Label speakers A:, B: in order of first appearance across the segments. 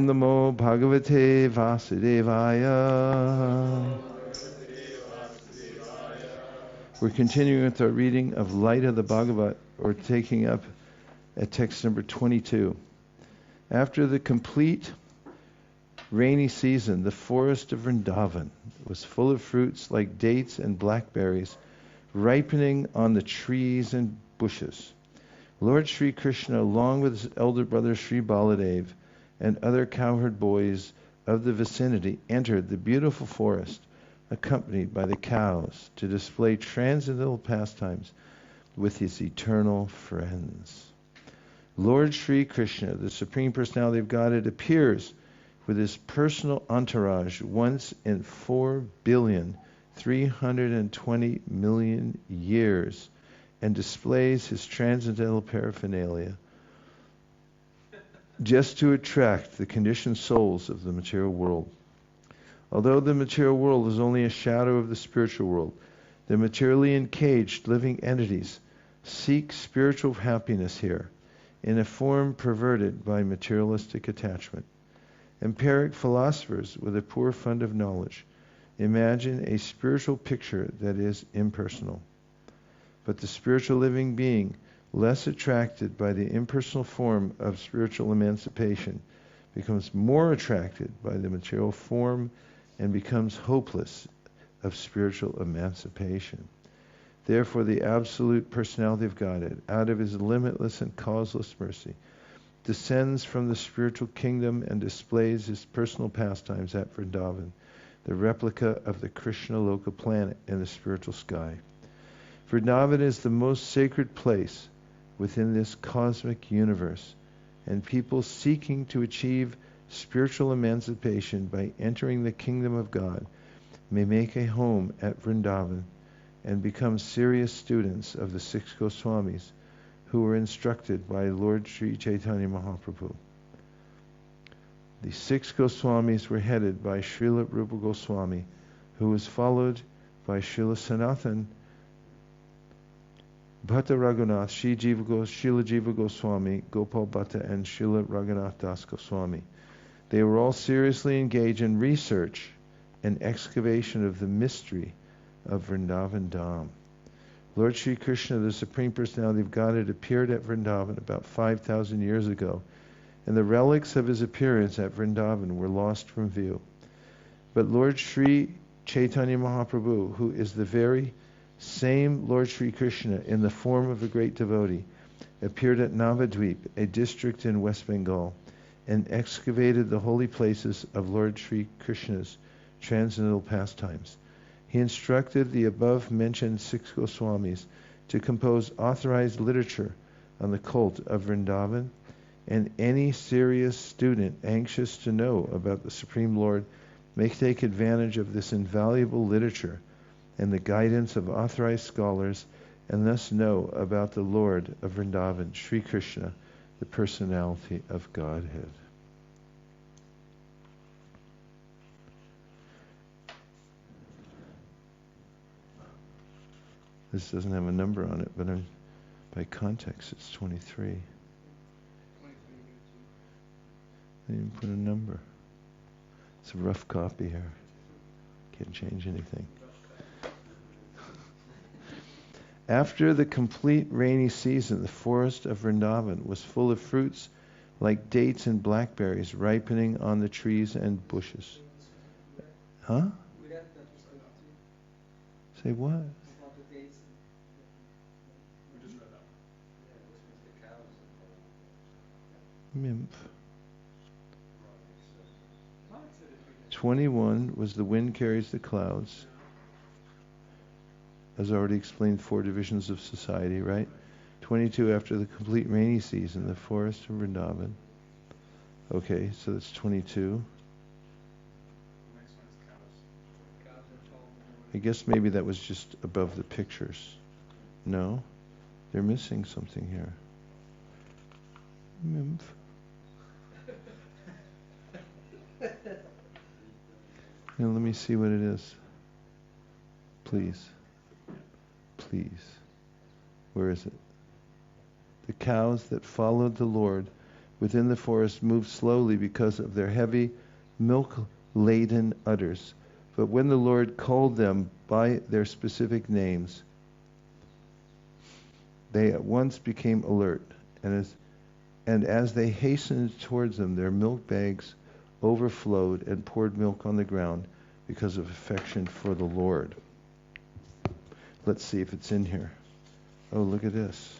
A: Namo Bhagavate Vasudevaya. We're continuing with our reading of Light of the Bhāgavata, or taking up at text number 22. After the complete rainy season, the forest of Vrindavan was full of fruits like dates and blackberries, ripening on the trees and bushes. Lord Sri Krishna, along with his elder brother Sri Baladev and other cowherd boys of the vicinity, entered the beautiful forest, accompanied by the cows, to display transcendental pastimes with his eternal friends. Lord Sri Krishna, the Supreme Personality of Godhead, appears with his personal entourage once in 4,320,000,000 years and displays his transcendental paraphernalia just to attract the conditioned souls of the material world. Although the material world is only a shadow of the spiritual world, the materially encaged living entities seek spiritual happiness here in a form perverted by materialistic attachment. Empiric philosophers with a poor fund of knowledge imagine a spiritual picture that is impersonal. But the spiritual living being, less attracted by the impersonal form of spiritual emancipation, becomes more attracted by the material form and becomes hopeless of spiritual emancipation. Therefore, the absolute personality of Godhead, out of his limitless and causeless mercy, descends from the spiritual kingdom and displays his personal pastimes at Vrindavan, the replica of the Krishna Loka planet in the spiritual sky. Vrindavan is the most sacred place within this cosmic universe, and people seeking to achieve spiritual emancipation by entering the kingdom of God may make a home at Vrindavan and become serious students of the 6 Goswamis who were instructed by Lord Sri Chaitanya Mahaprabhu. The 6 Goswamis were headed by Srila Rupa Goswami, who was followed by Srila Sanatan, Bhatta Raghunath, Srila Jiva Goswami, Gopal Bhatta, and Srila Raghunath Das Goswami. They were all seriously engaged in research and excavation of the mystery of Vrindavan Dham. Lord Sri Krishna, the Supreme Personality of Godhead, appeared at Vrindavan about 5,000 years ago, and the relics of his appearance at Vrindavan were lost from view. But Lord Sri Chaitanya Mahaprabhu, who is the very same Lord Sri Krishna in the form of a great devotee, appeared at Navadvip, a district in West Bengal, and excavated the holy places of Lord Sri Krishna's transcendental pastimes. He instructed the above-mentioned 6 Goswamis to compose authorized literature on the cult of Vrindavan, and any serious student anxious to know about the Supreme Lord may take advantage of this invaluable literature and the guidance of authorized scholars, and thus know about the Lord of Vrindavan, Sri Krishna, the personality of Godhead. This doesn't have a number on it, but by context it's 23. They didn't put a number. It's a rough copy here. Can't change anything. After the complete rainy season, the forest of Vrindavan was full of fruits like dates and blackberries ripening on the trees and bushes. Huh? Say what? Mimp. 21 was the wind carries the clouds. As already explained, 4 divisions of society, right? 22, after the complete rainy season, the forest of Vrindavan. Okay, so that's 22. I guess maybe that was just above the pictures. No, they're missing something here. Mimp. Now let me see what it is. Please. Where is it? The cows that followed the Lord within the forest moved slowly because of their heavy, milk-laden udders. But when the Lord called them by their specific names, they at once became alert, and as they hastened towards them, their milk bags overflowed and poured milk on the ground because of affection for the Lord. Let's see if it's in here. Oh, look at this.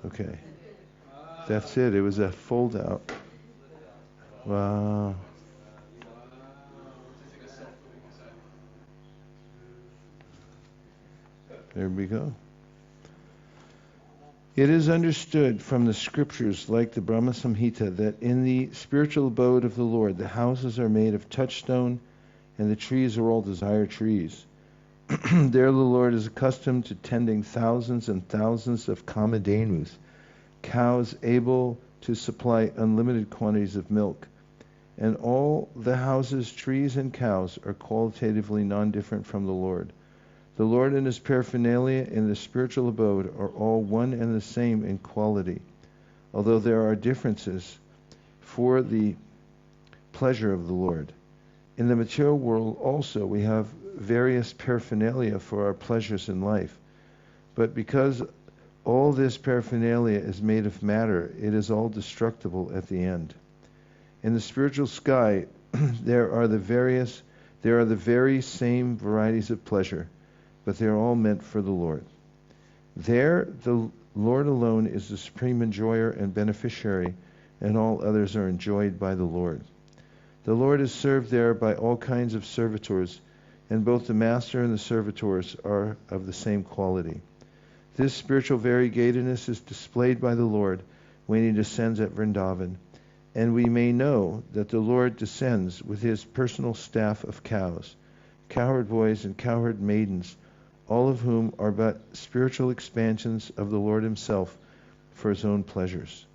A: Okay. That's it. It was a fold out. Wow. There we go. It is understood from the scriptures, like the Brahma Samhita, that in the spiritual abode of the Lord, the houses are made of touchstone, and the trees are all desire trees. There the Lord is accustomed to tending thousands and thousands of kamadhenus, cows able to supply unlimited quantities of milk. And all the houses, trees, and cows are qualitatively non-different from the Lord. The Lord and his paraphernalia in the spiritual abode are all one and the same in quality, although there are differences for the pleasure of the Lord. In the material world also we have various paraphernalia for our pleasures in life, but because all this paraphernalia is made of matter, it is all destructible at the end. In the spiritual sky there are the very same varieties of pleasure, but they are all meant for the Lord. There, the Lord alone is the supreme enjoyer and beneficiary, and all others are enjoyed by the Lord. The Lord is served there by all kinds of servitors, and both the master and the servitors are of the same quality. This spiritual variegatedness is displayed by the Lord when he descends at Vrindavan, and we may know that the Lord descends with his personal staff of cows, cowherd boys and cowherd maidens, all of whom are but spiritual expansions of the Lord himself for his own pleasures.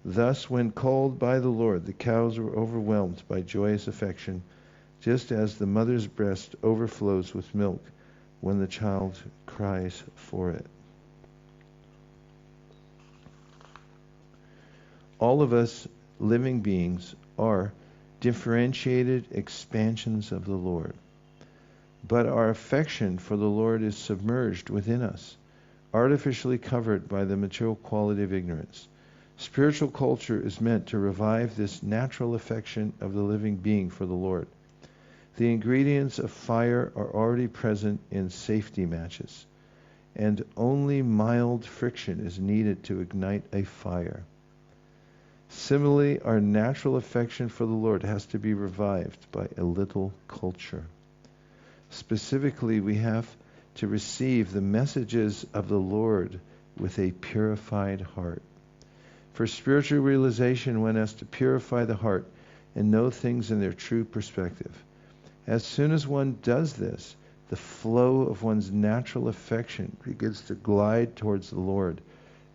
A: Thus, when called by the Lord, the cows were overwhelmed by joyous affection, just as the mother's breast overflows with milk when the child cries for it. All of us living beings are differentiated expansions of the Lord. But our affection for the Lord is submerged within us, artificially covered by the material quality of ignorance. Spiritual culture is meant to revive this natural affection of the living being for the Lord. The ingredients of fire are already present in safety matches, and only mild friction is needed to ignite a fire. Similarly, our natural affection for the Lord has to be revived by a little culture. Specifically, we have to receive the messages of the Lord with a purified heart. For spiritual realization, one has to purify the heart and know things in their true perspective. As soon as one does this, the flow of one's natural affection begins to glide towards the Lord,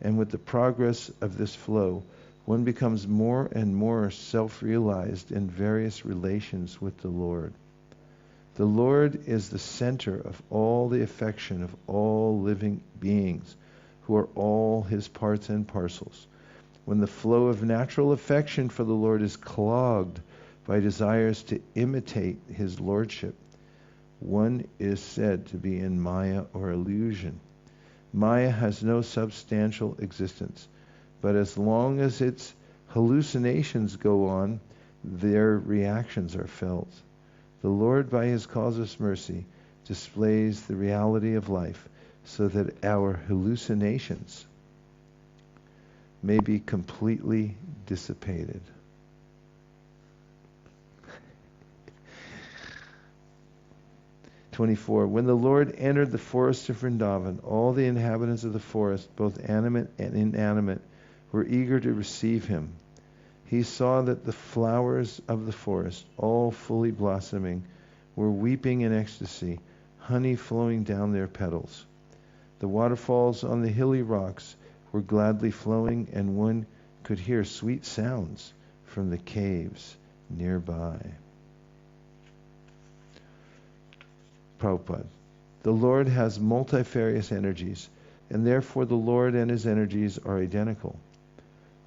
A: and with the progress of this flow, one becomes more and more self-realized in various relations with the Lord. The Lord is the center of all the affection of all living beings, who are all his parts and parcels. When the flow of natural affection for the Lord is clogged by desires to imitate his Lordship, one is said to be in Māyā or illusion. Māyā has no substantial existence, but as long as its hallucinations go on, their reactions are felt. The Lord, by his causeless mercy, displays the reality of life so that our hallucinations may be completely dissipated. When the Lord entered the forest of Vrindavan, all the inhabitants of the forest, both animate and inanimate, were eager to receive him. He saw that the flowers of the forest, all fully blossoming, were weeping in ecstasy, honey flowing down their petals. The waterfalls on the hilly rocks were gladly flowing, and one could hear sweet sounds from the caves nearby. Prabhupada. The Lord has multifarious energies, and therefore the Lord and his energies are identical.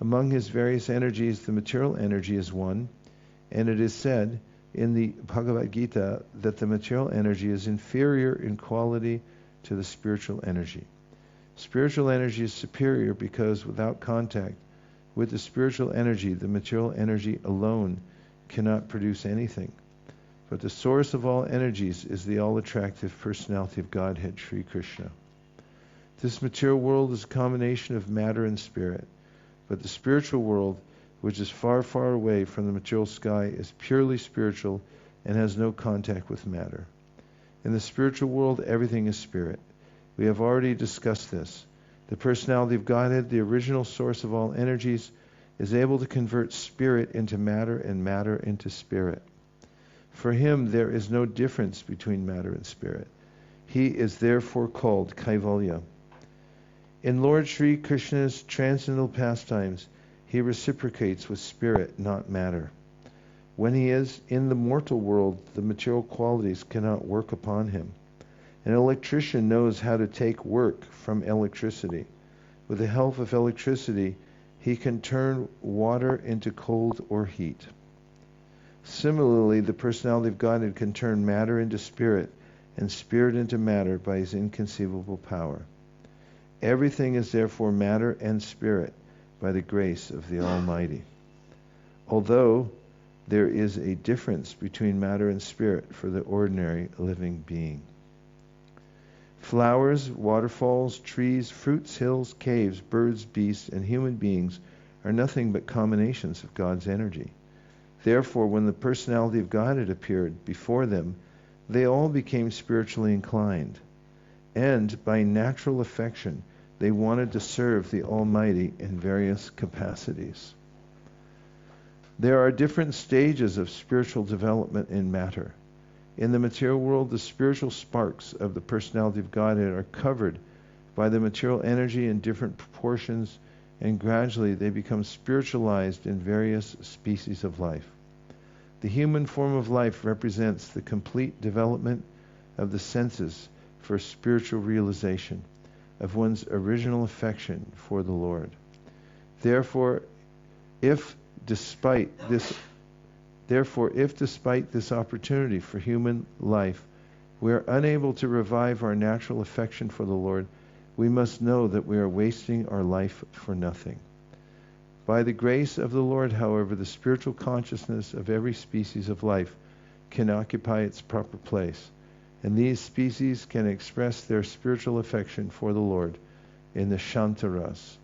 A: Among his various energies, the material energy is one, and it is said in the Bhāgavata that the material energy is inferior in quality to the spiritual energy. Spiritual energy is superior because without contact with the spiritual energy, the material energy alone cannot produce anything. But the source of all energies is the all-attractive personality of Godhead, Sri Krishna. This material world is a combination of matter and spirit, but the spiritual world, which is far, far away from the material sky, is purely spiritual and has no contact with matter. In the spiritual world, everything is spirit. We have already discussed this. The personality of Godhead, the original source of all energies, is able to convert spirit into matter and matter into spirit. For him, there is no difference between matter and spirit. He is therefore called Kaivalya. In Lord Sri Krishna's transcendental pastimes, he reciprocates with spirit, not matter. When he is in the mortal world, the material qualities cannot work upon him. An electrician knows how to take work from electricity. With the help of electricity, he can turn water into cold or heat. Similarly, the personality of Godhead can turn matter into spirit and spirit into matter by his inconceivable power. Everything is therefore matter and spirit by the grace of the Almighty. Although there is a difference between matter and spirit for the ordinary living being. Flowers, waterfalls, trees, fruits, hills, caves, birds, beasts, and human beings are nothing but combinations of God's energy. Therefore, when the personality of Godhead appeared before them, they all became spiritually inclined, and by natural affection, they wanted to serve the Almighty in various capacities. There are different stages of spiritual development in matter. In the material world, the spiritual sparks of the personality of Godhead are covered by the material energy in different proportions, and gradually they become spiritualized in various species of life. The human form of life represents the complete development of the senses for spiritual realization of one's original affection for the Lord. Therefore, if despite this opportunity for human life, we are unable to revive our natural affection for the Lord, we must know that we are wasting our life for nothing. By the grace of the Lord, however, the spiritual consciousness of every species of life can occupy its proper place, and these species can express their spiritual affection for the Lord in the Shantaras,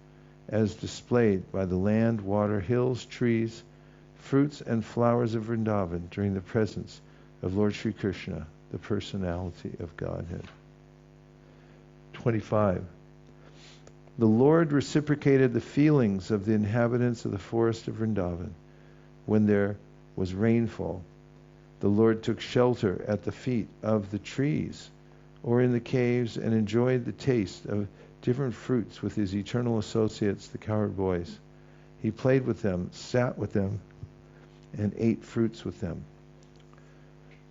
A: as displayed by the land, water, hills, trees, fruits, and flowers of Vrindavan during the presence of Lord Sri Krishna, the personality of Godhead. 25. The Lord reciprocated the feelings of the inhabitants of the forest of Vrindavan. When there was rainfall, the Lord took shelter at the feet of the trees or in the caves and enjoyed the taste of different fruits with his eternal associates, the cowherd boys. He played with them, sat with them, and ate fruits with them.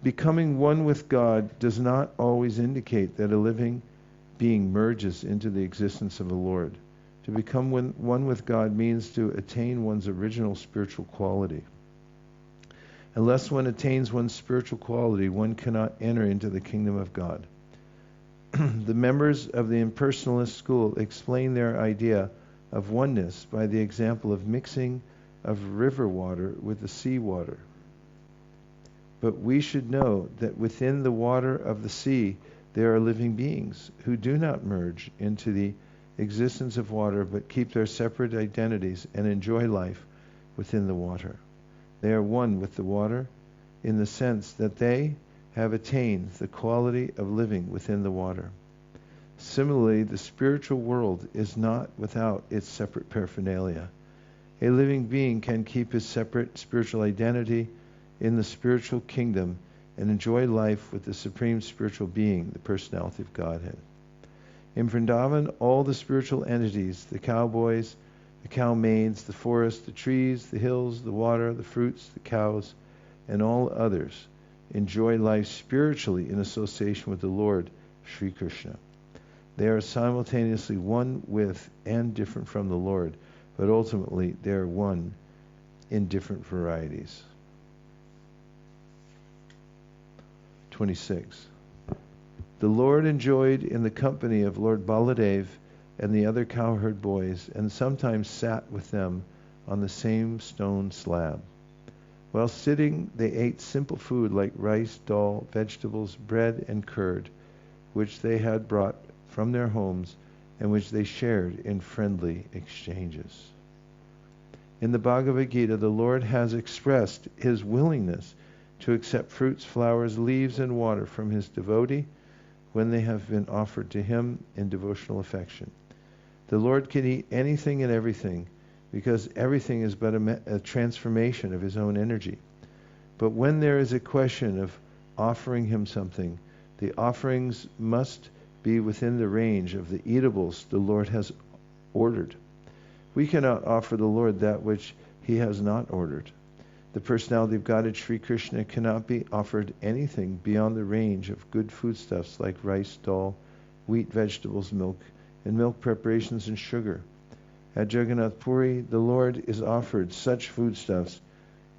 A: Becoming one with God does not always indicate that a living being merges into the existence of the Lord. To become one with God means to attain one's original spiritual quality. Unless one attains one's spiritual quality, one cannot enter into the kingdom of God. The members of the impersonalist school explain their idea of oneness by the example of mixing of river water with the sea water. But we should know that within the water of the sea there are living beings who do not merge into the existence of water but keep their separate identities and enjoy life within the water. They are one with the water in the sense that they have attained the quality of living within the water. Similarly, the spiritual world is not without its separate paraphernalia. A living being can keep his separate spiritual identity in the spiritual kingdom and enjoy life with the supreme spiritual being, the personality of Godhead. In Vrindavan, all the spiritual entities, the cowboys, the cow maids, the forest, the trees, the hills, the water, the fruits, the cows, and all others, enjoy life spiritually in association with the Lord, Sri Krishna. They are simultaneously one with and different from the Lord, but ultimately they are one in different varieties. 26. The Lord enjoyed in the company of Lord Baladev and the other cowherd boys, and sometimes sat with them on the same stone slab. While sitting, they ate simple food like rice, dal, vegetables, bread, and curd, which they had brought from their homes and which they shared in friendly exchanges. In the Bhagavad Gita, the Lord has expressed his willingness to accept fruits, flowers, leaves, and water from his devotee when they have been offered to him in devotional affection. The Lord can eat anything and everything, because everything is but a transformation of his own energy. But when there is a question of offering him something, the offerings must be within the range of the eatables the Lord has ordered. We cannot offer the Lord that which he has not ordered. The personality of Godhead Sri Krishna cannot be offered anything beyond the range of good foodstuffs like rice, dal, wheat, vegetables, milk, and milk preparations and sugar. At Jagannath Puri, the Lord is offered such foodstuffs,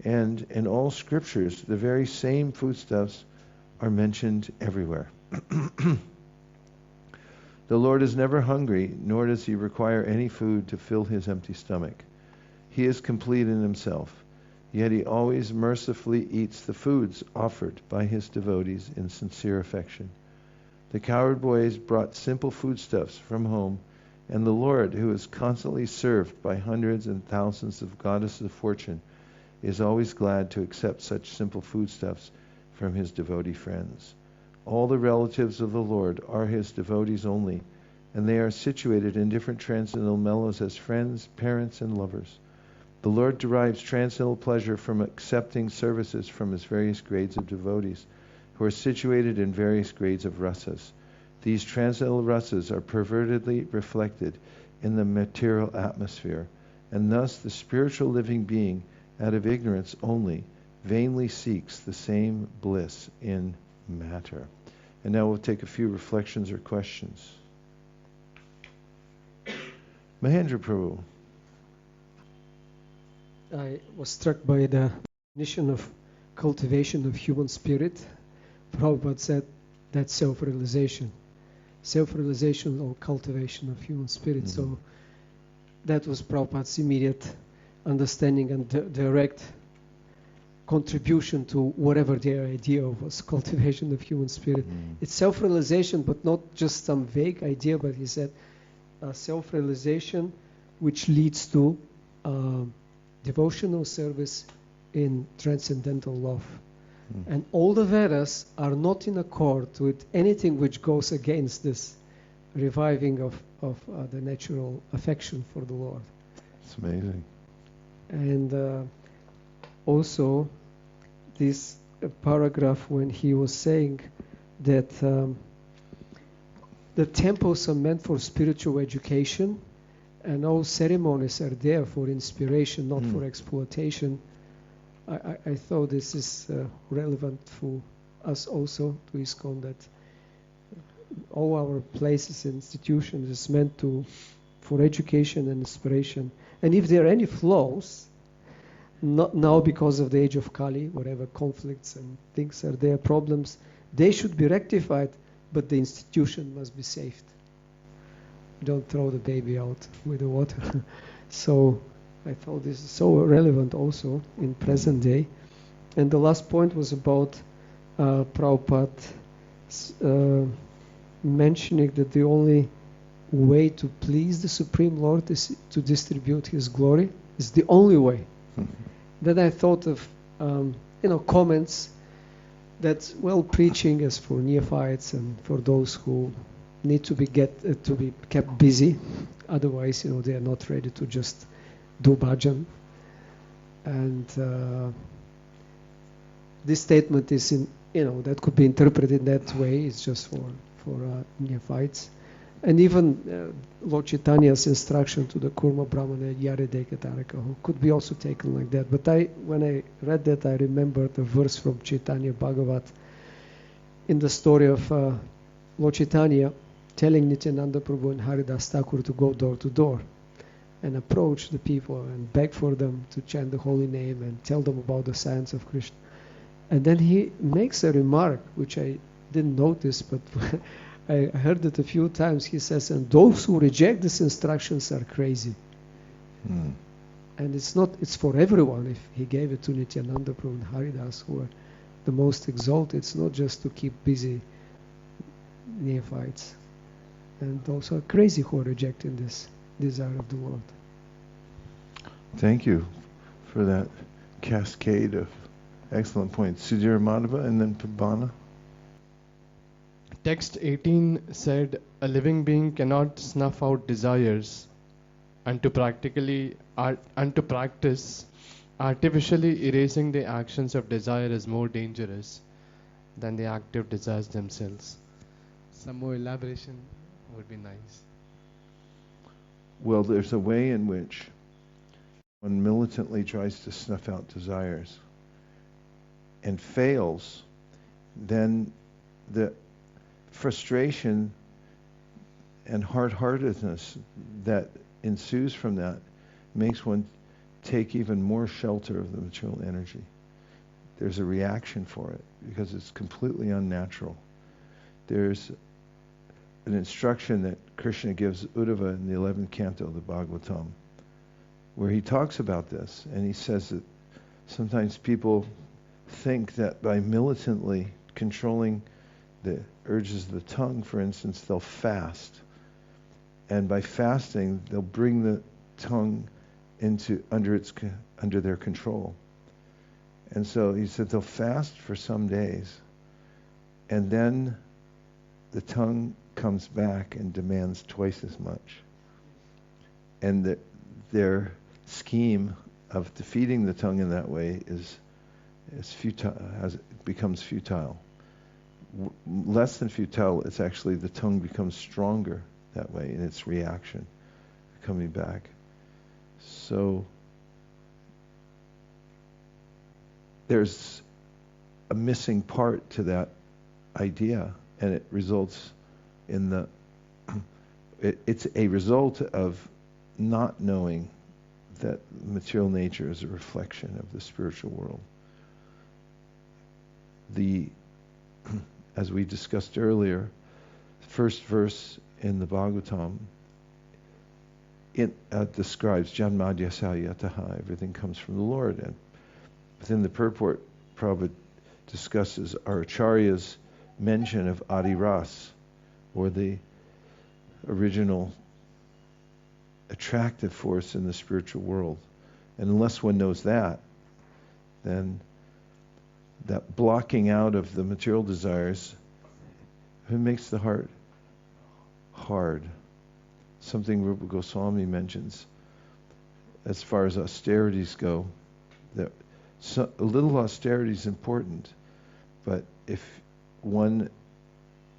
A: and in all scriptures, the very same foodstuffs are mentioned everywhere. The Lord is never hungry, nor does he require any food to fill his empty stomach. He is complete in himself, yet he always mercifully eats the foods offered by his devotees in sincere affection. The cowherd boys brought simple foodstuffs from home, and the Lord, who is constantly served by hundreds and thousands of goddesses of fortune, is always glad to accept such simple foodstuffs from his devotee friends. All the relatives of the Lord are his devotees only, and they are situated in different transcendental mellows as friends, parents, and lovers. The Lord derives transcendental pleasure from accepting services from his various grades of devotees, who are situated in various grades of rasas. These transcendental rasas are pervertedly reflected in the material atmosphere, and thus the spiritual living being, out of ignorance only, vainly seeks the same bliss in matter. And now we'll take a few reflections or questions. Mahendra Prabhu.
B: I was struck by the definition of cultivation of human spirit. Prabhupada said that's self-realization. Self-realization or cultivation of human spirit.
A: Mm-hmm.
B: So that was Prabhupada's immediate understanding and direct contribution to whatever their idea was, cultivation of human spirit. It's self-realization, but not just some vague idea, but he said self-realization which leads to devotional service in transcendental love. And all the Vedas are not in accord with anything which goes against this reviving of the natural affection for the Lord.
A: It's amazing.
B: And also this paragraph when he was saying that the temples are meant for spiritual education and all ceremonies are there for inspiration, not for exploitation. I thought this is relevant for us also, to ISKCON, that all our places and institutions is meant for education and inspiration. And if there are any flaws, not now because of the age of Kali, whatever conflicts and things are there, problems, they should be rectified, but the institution must be saved. Don't throw the baby out with the water. So I thought this is so relevant also in present day. And the last point was about Prabhupada mentioning that the only way to please the Supreme Lord is to distribute His glory. It's the only way. Then I thought of comments that preaching is for neophytes and for those who need to be kept busy. Otherwise, they are not ready to just do bhajan. And this statement is that could be interpreted that way. It's just for neophytes. And even Lord Chaitanya's instruction to the Kurma Brahmana Yaredekataraka could be also taken like that. But when I read that, I remembered a verse from Chaitanya Bhāgavata in the story of Lord Chaitanya telling Nityananda Prabhu and Haridas Thakur to go door to door. and approach the people and beg for them to chant the holy name and tell them about the science of Krishna. And then he makes a remark which I didn't notice, but I heard it a few times. He says, and those who reject these instructions are crazy. And it's for everyone. If he gave it to Nityananda Prabhu and Haridas, who are the most exalted, it's not just to keep busy neophytes. And those are crazy who are rejecting this desire of the world.
A: Thank you for that cascade of excellent points. Sudhir Madhava and then Prabhana.
C: Text 18 said, a living being cannot snuff out desires, and to practice artificially erasing the actions of desire is more dangerous than the active desires themselves. Some more elaboration would be nice.
A: Well, there's a way in which one militantly tries to snuff out desires and fails, then the frustration and hard-heartedness that ensues from that makes one take even more shelter of the material energy. There's a reaction for it because it's completely unnatural. There's an instruction that Krishna gives Uddhava in the 11th canto of the Bhāgavatam, where he talks about this, and he says that sometimes people think that by militantly controlling the urges of the tongue, for instance, they'll fast. And by fasting, they'll bring the tongue under their control. And so he said they'll fast for some days, and then the tongue comes back and demands twice as much. And their scheme of defeating the tongue in that way is futile, becomes futile. Less than futile, it's actually the tongue becomes stronger that way in its reaction, coming back. So there's a missing part to that idea, and it results in it's a result of not knowing that material nature is a reflection of the spiritual world. As we discussed earlier, first verse in the Bhāgavatam, it describes Janmadhyasya yataha, everything comes from the Lord. And within the purport, Prabhupada discusses our Acharya's mention of Adi Ras, or the original attractive force in the spiritual world. And unless one knows that, then that blocking out of the material desires, it makes the heart hard. Something Rupa Goswami mentions as far as austerities go, that a little austerity is important, but if one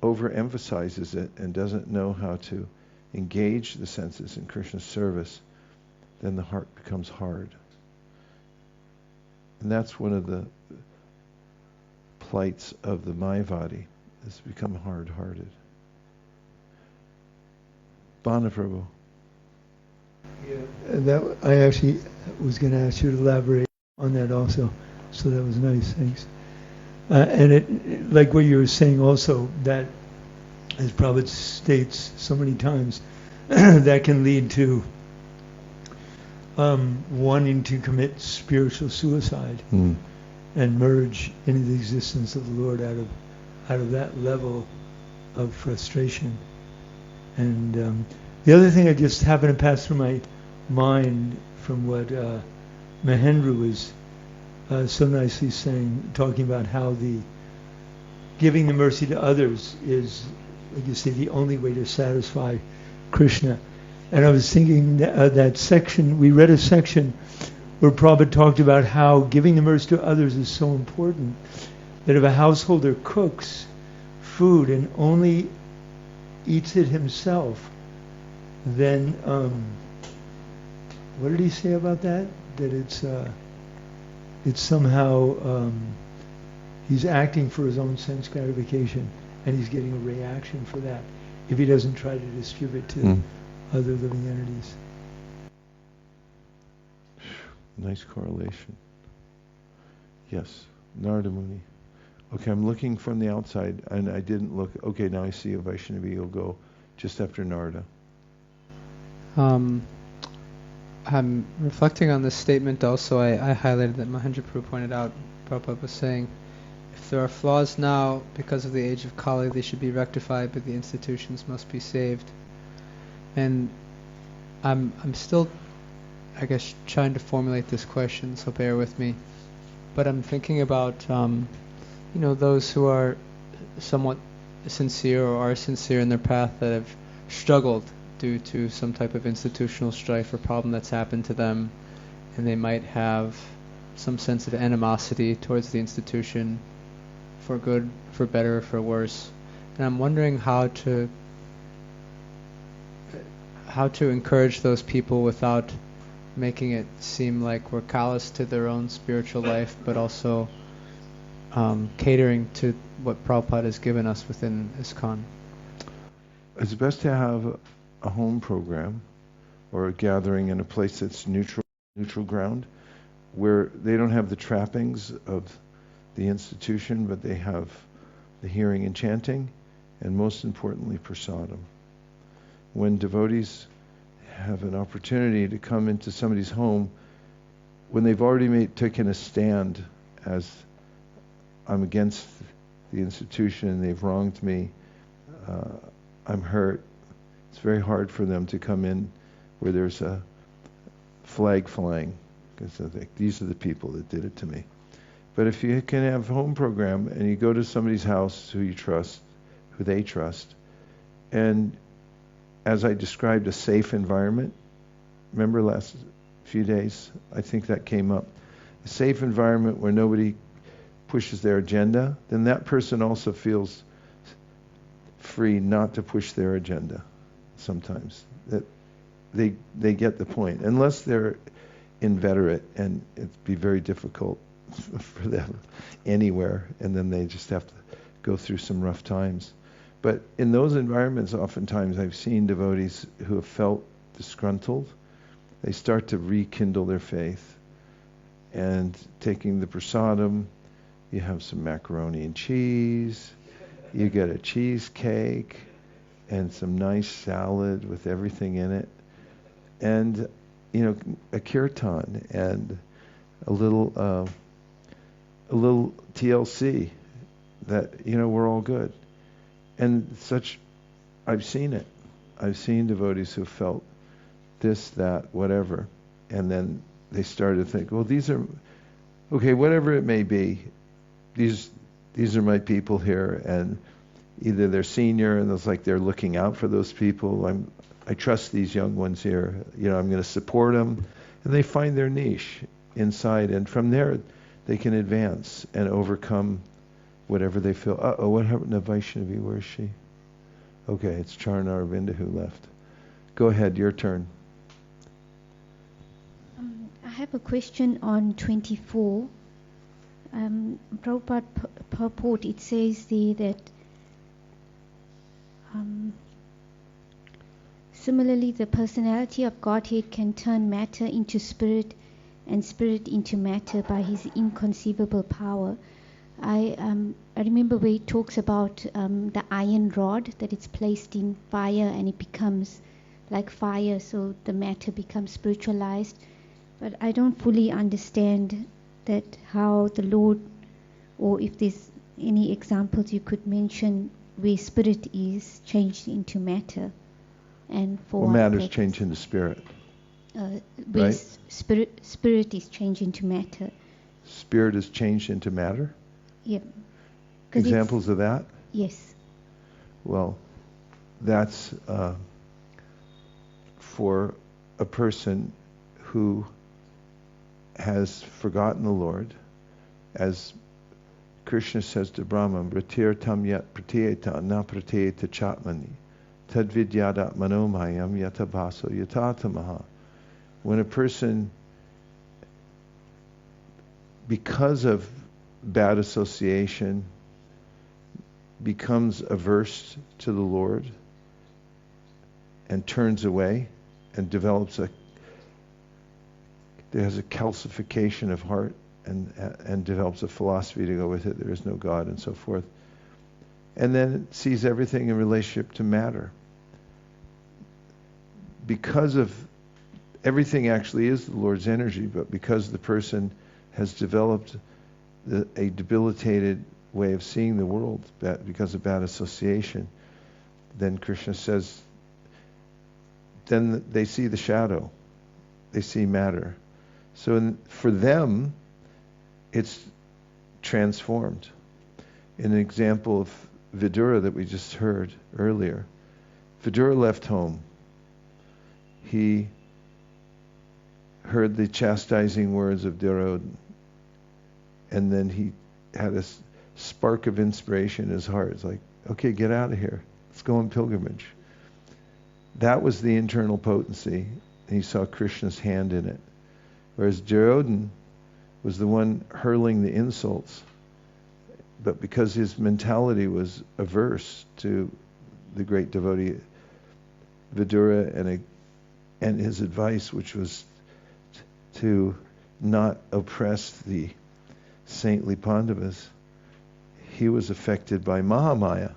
A: overemphasizes it and doesn't know how to engage the senses in Krishna's service, then the heart becomes hard. And that's one of the plights of the Mayavadi, is to become hard-hearted. Bhana Prabhu.
D: Yeah, I actually was going to ask you to elaborate on that also, so that was nice, thanks. And it, like what you were saying also, that, as Prabhupada states so many times, that can lead to wanting to commit spiritual suicide and merge into the existence of the Lord out of that level of frustration. And the other thing I just happened to pass through my mind from what Mahendra was so nicely saying, talking about how the giving the mercy to others is, like you say, the only way to satisfy Krishna. And I was thinking that section, we read a section where Prabhupada talked about how giving the mercy to others is so important, that if a householder cooks food and only eats it himself, then what did he say about that? That it's somehow he's acting for his own sense gratification, and he's getting a reaction for that if he doesn't try to distribute to other living entities.
A: Nice correlation. Yes, Narada Muni. Okay, I'm looking from the outside, and I didn't look. Okay, now I see a Vaishnavi. You'll go just after Narada.
E: I'm reflecting on this statement also. I highlighted that Mahendra Prabhu pointed out, Prabhupada was saying, if there are flaws now because of the age of Kali, they should be rectified, but the institutions must be saved. And I'm still, I guess, trying to formulate this question, so bear with me. But I'm thinking about, those who are somewhat sincere or are sincere in their path that have struggled due to some type of institutional strife or problem that's happened to them, and they might have some sense of animosity towards the institution, for good, for better, for worse. And I'm wondering how to encourage those people without making it seem like we're callous to their own spiritual life, but also catering to what Prabhupada has given us within ISKCON.
A: It's best to have a home program or a gathering in a place that's neutral ground, where they don't have the trappings of the institution, but they have the hearing and chanting, and most importantly, prasadam. When devotees have an opportunity to come into somebody's home, when they've already taken a stand as I'm against the institution, they've wronged me, I'm hurt, it's very hard for them to come in where there's a flag flying, because they think, these are the people that did it to me. But if you can have a home program and you go to somebody's house who you trust, who they trust, and as I described, a safe environment, remember last few days, I think that came up, a safe environment where nobody pushes their agenda, then that person also feels free not to push their agenda sometimes. That they get the point. Unless they're inveterate, and it'd be very difficult for them anywhere, and then they just have to go through some rough times. But in those environments, oftentimes I've seen devotees who have felt disgruntled, they start to rekindle their faith. And taking the prasadam, you have some macaroni and cheese, you get a cheesecake, and some nice salad with everything in it, and a kirtan, and a little TLC, that we're all good. And I've seen it. I've seen devotees who felt this, that, whatever, and then they started to think, well, these are, okay, whatever it may be, these are my people here, and either they're senior and it's like they're looking out for those people. I trust these young ones here. I'm going to support them, and they find their niche inside, and from there they can advance and overcome whatever they feel. What happened to Vaishnavi? Where is she? Okay, it's Charna Arvinda who left. Go ahead, your turn.
F: I have a question on 24. Prabhupada purport, it says there that similarly the personality of Godhead can turn matter into spirit and spirit into matter by his inconceivable power. I remember where it talks about the iron rod, that it's placed in fire and it becomes like fire, so the matter becomes spiritualized. But I don't fully understand that how the Lord, or if there's any examples you could mention where spirit is changed into matter, and for
A: matter is changed into spirit.
F: Where spirit is changed into matter.
A: Spirit is changed into matter?
F: Yeah.
A: Examples of that?
F: Yes.
A: Well, that's for a person who has forgotten the Lord, as Krishna says to Brahma, "Vratir tam yat pratyeta na pratyeta chatmani, tadvidyadat manomayam yatabaso yatatamaha." When a person, because of bad association, becomes averse to the Lord and turns away and develops a there has a calcification of heart and develops a philosophy to go with it. There is no God and so forth. And then it sees everything in relationship to matter. Because of everything actually is the Lord's energy, but because the person has developed a debilitated way of seeing the world because of bad association, then Krishna says, then they see the shadow. They see matter. So for them, it's transformed. In an example of Vidura that we just heard earlier, Vidura left home. He heard the chastising words of Duryodhana, and then he had a spark of inspiration in his heart. It's like, okay, get out of here. Let's go on pilgrimage. That was the internal potency, and he saw Krishna's hand in it. Whereas Duryodhana was the one hurling the insults, but because his mentality was averse to the great devotee Vidura and his advice, which was to not oppress the saintly Pandavas, he was affected by Māyā.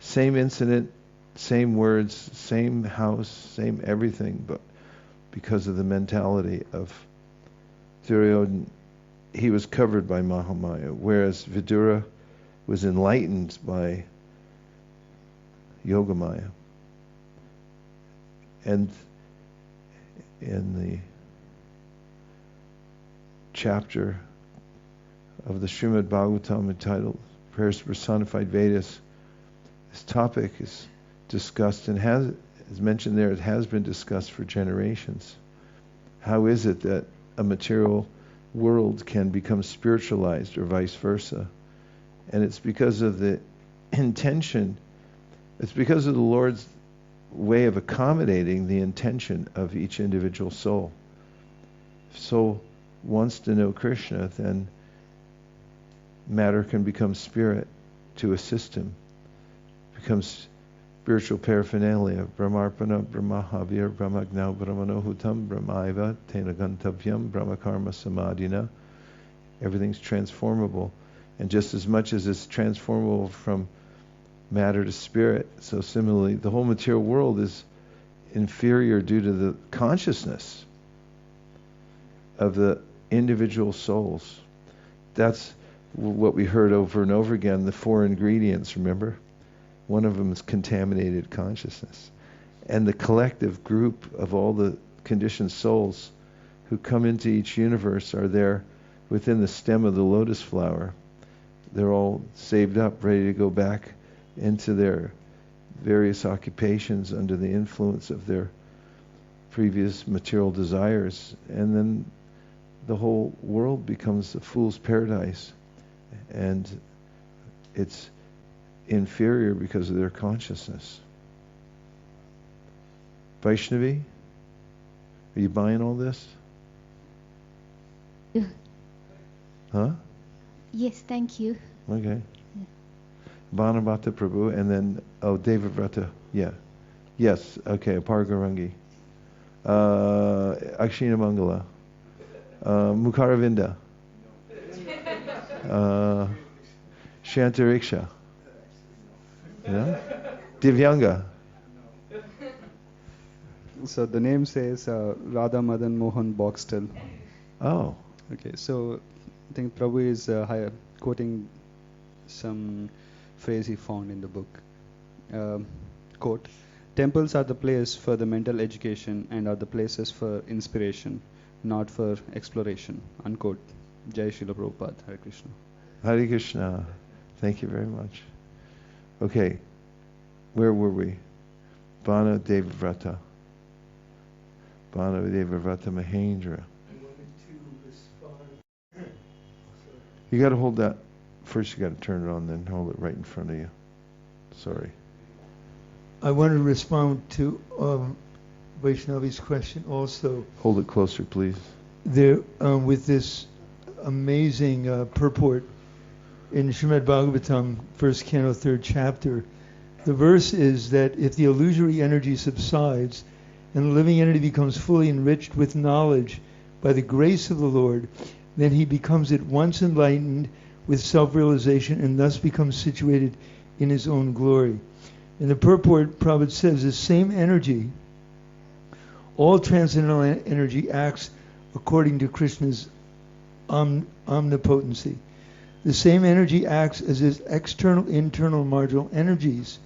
A: Same incident, same words, same house, same everything, but because of the mentality of Duryodhana, he was covered by Māyā, whereas Vidura was enlightened by Yogamaya. And in the chapter of the Srimad Bhāgavatam entitled Prayers to Personified Vedas, this topic is discussed and is mentioned there. It has been discussed for generations. How is it that a material world can become spiritualized or vice versa? And it's because of the intention, it's because of the Lord's way of accommodating the intention of each individual soul. If soul wants to know Krishna, then matter can become spirit to assist him. It becomes spiritual paraphernalia. Brahmarpana, Brahmahavir, Brahmagnau, Brahmanohutam, Brahmaiva, Tena Gantavyam, Brahmakarma Samadhina. Everything's transformable. And just as much as it's transformable from matter to spirit, so similarly, the whole material world is inferior due to the consciousness of the individual souls. That's what we heard over and over again, the 4 ingredients, remember? One of them is contaminated consciousness. And the collective group of all the conditioned souls who come into each universe are there within the stem of the lotus flower. They're all saved up, ready to go back into their various occupations under the influence of their previous material desires. And then the whole world becomes a fool's paradise. And it's inferior because of their consciousness. Vaishnavi, are you buying all this?
F: Yeah.
A: Huh?
F: Yes, thank you.
A: Okay. Bhāgavata Prabhu, and then, Devavrata, yeah. Yes, okay, Apargarangi. Akshina Mangala. Mukharavinda. Shantariksha. Yeah? Divyanga.
G: So the name says Radha Madan Mohan Boxtel.
A: Oh.
G: Okay, so I think Prabhu is quoting some phrase he found in the book. Quote, temples are the place for the mental education and are the places for inspiration, not for exploration. Unquote. Jai Srila Prabhupada. Hare Krishna.
A: Hare Krishna. Thank you very much. Okay, where were we? Bhana Devavrata. Bhana Devavrata Mahendra. You got to hold that. First you got to turn it on, then hold it right in front of you. Sorry.
D: I want to respond to Vaishnavi's question also.
A: Hold it closer, please.
D: There, with this amazing purport in Srimad Bhāgavatam, 1st Canto, 3rd chapter, the verse is that if the illusory energy subsides and the living entity becomes fully enriched with knowledge by the grace of the Lord, then he becomes at once enlightened with self-realization and thus becomes situated in his own glory. In the purport, Prabhupada says the same energy, all transcendental energy, acts according to Krishna's omnipotency. The same energy acts as his external, internal, marginal energies.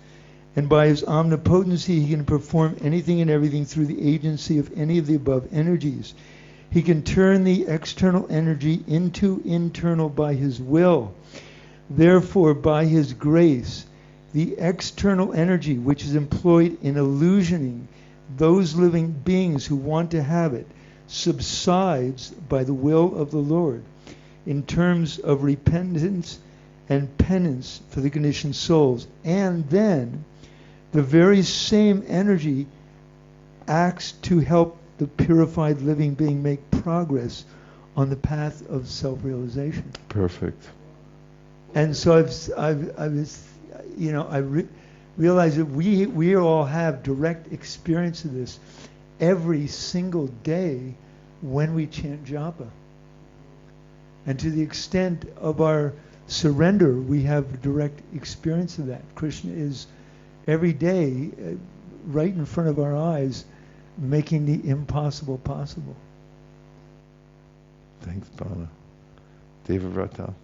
D: And by his omnipotency, he can perform anything and everything through the agency of any of the above energies. He can turn the external energy into internal by his will. Therefore, by his grace, the external energy which is employed in illusioning those living beings who want to have it subsides by the will of the Lord in terms of repentance and penance for the conditioned souls. And then the very same energy acts to help the purified living being make progress on the path of self-realization.
A: Perfect.
D: And so I realize that we all have direct experience of this every single day when we chant japa. And to the extent of our surrender, we have direct experience of that. Krishna is every day right in front of our eyes, making the impossible possible.
A: Thanks, Bhana. Devavrata.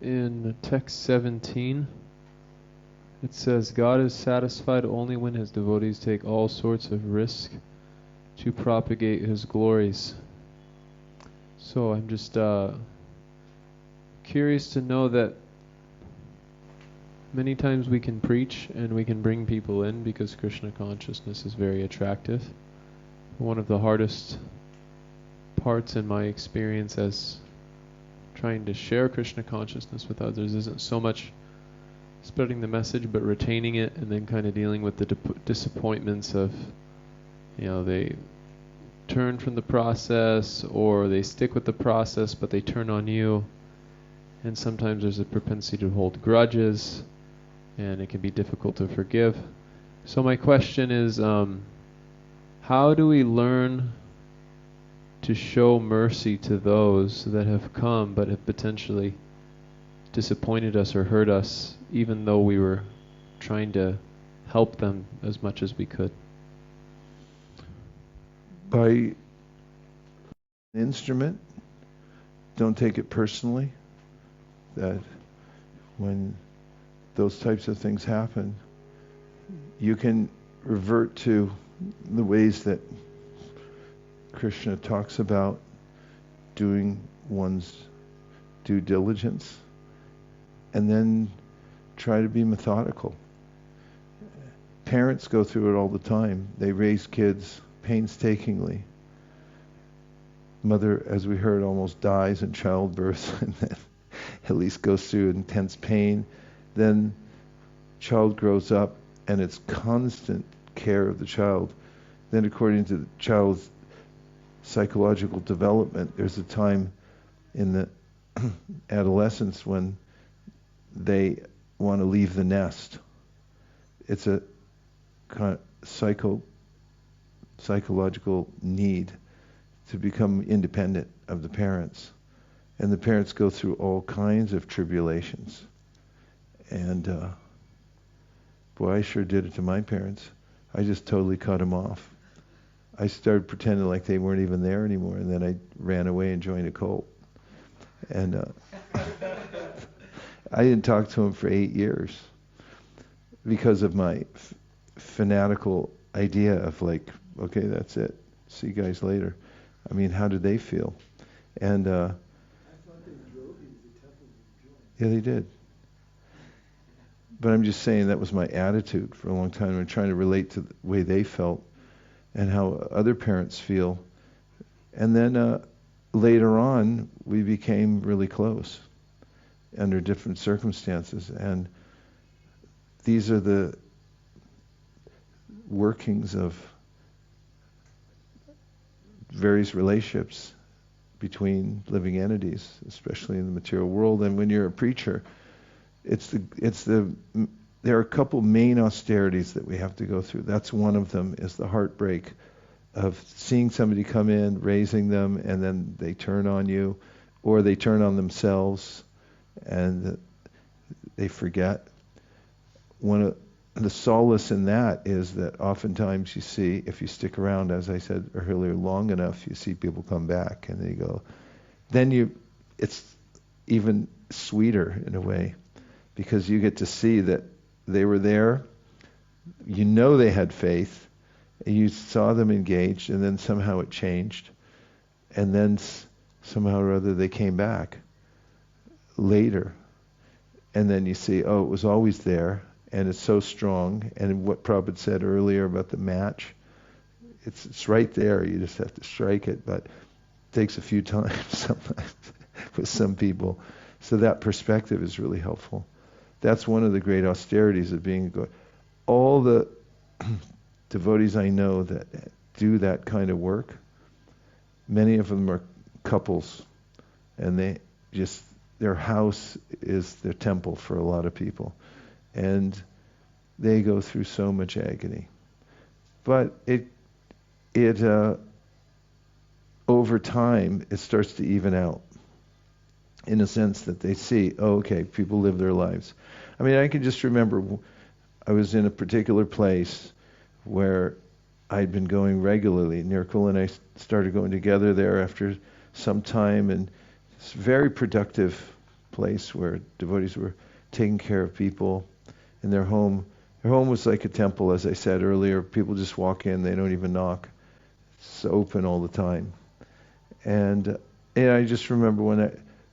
H: In text 17, it says, God is satisfied only when his devotees take all sorts of risk to propagate his glories. So I'm just curious to know that many times we can preach and we can bring people in because Krishna consciousness is very attractive. One of the hardest parts in my experience as trying to share Krishna consciousness with others isn't so much spreading the message but retaining it, and then kind of dealing with the disappointments of, they turn from the process or they stick with the process but they turn on you, and sometimes there's a propensity to hold grudges and it can be difficult to forgive. So my question is, how do we learn to show mercy to those that have come but have potentially disappointed us or hurt us, even though we were trying to help them as much as we could?
A: By an instrument, don't take it personally, that when those types of things happen, you can revert to the ways that Krishna talks about doing one's due diligence, and then try to be methodical. Parents go through it all the time. They raise kids painstakingly. Mother, as we heard, almost dies in childbirth and then at least goes through intense pain. Then child grows up and it's constant care of the child. Then according to the child's psychological development, there's a time in the adolescence when they want to leave the nest. It's a kind of psychological need to become independent of the parents. And the parents go through all kinds of tribulations. And boy, I sure did it to my parents. I just totally cut them off. I started pretending like they weren't even there anymore, and then I ran away and joined a cult. And I didn't talk to them for 8 years because of my fanatical idea of like, okay, that's it. See you guys later. I mean, how did they feel? And I thought they drove you to the temple to join. Yeah, they did. But I'm just saying that was my attitude for a long time. I'm trying to relate to the way they felt and how other parents feel. And then later on, we became really close under different circumstances. And these are the workings of various relationships between living entities, especially in the material world. And when you're a preacher, it's the there are a couple main austerities that we have to go through. That's one of them, is the heartbreak of seeing somebody come in, raising them, and then they turn on you, or they turn on themselves, and they forget. One of the solace in that is that oftentimes you see, if you stick around, as I said earlier, long enough, you see people come back, and they go. Then it's even sweeter in a way, because you get to see that they were there. You know they had faith. You saw them engaged, and then somehow it changed, and then somehow or other they came back later, and then you see, oh, it was always there. And it's so strong. And what Prabhupada said earlier about the match, it's right there. You just have to strike it. But it takes a few times sometimes with some people. So that perspective is really helpful. That's one of the great austerities of being good. All the devotees I know that do that kind of work, many of them are couples. And their house is their temple for a lot of people. And they go through so much agony. But it over time, it starts to even out, in a sense that they see, oh, okay, people live their lives. I mean, I can just remember I was in a particular place where I'd been going regularly. Nirkul and I started going together there after some time, and it's a very productive place where devotees were taking care of people in their home. Their home was like a temple, as I said earlier. People just walk in, they don't even knock. It's open all the time. And I just remember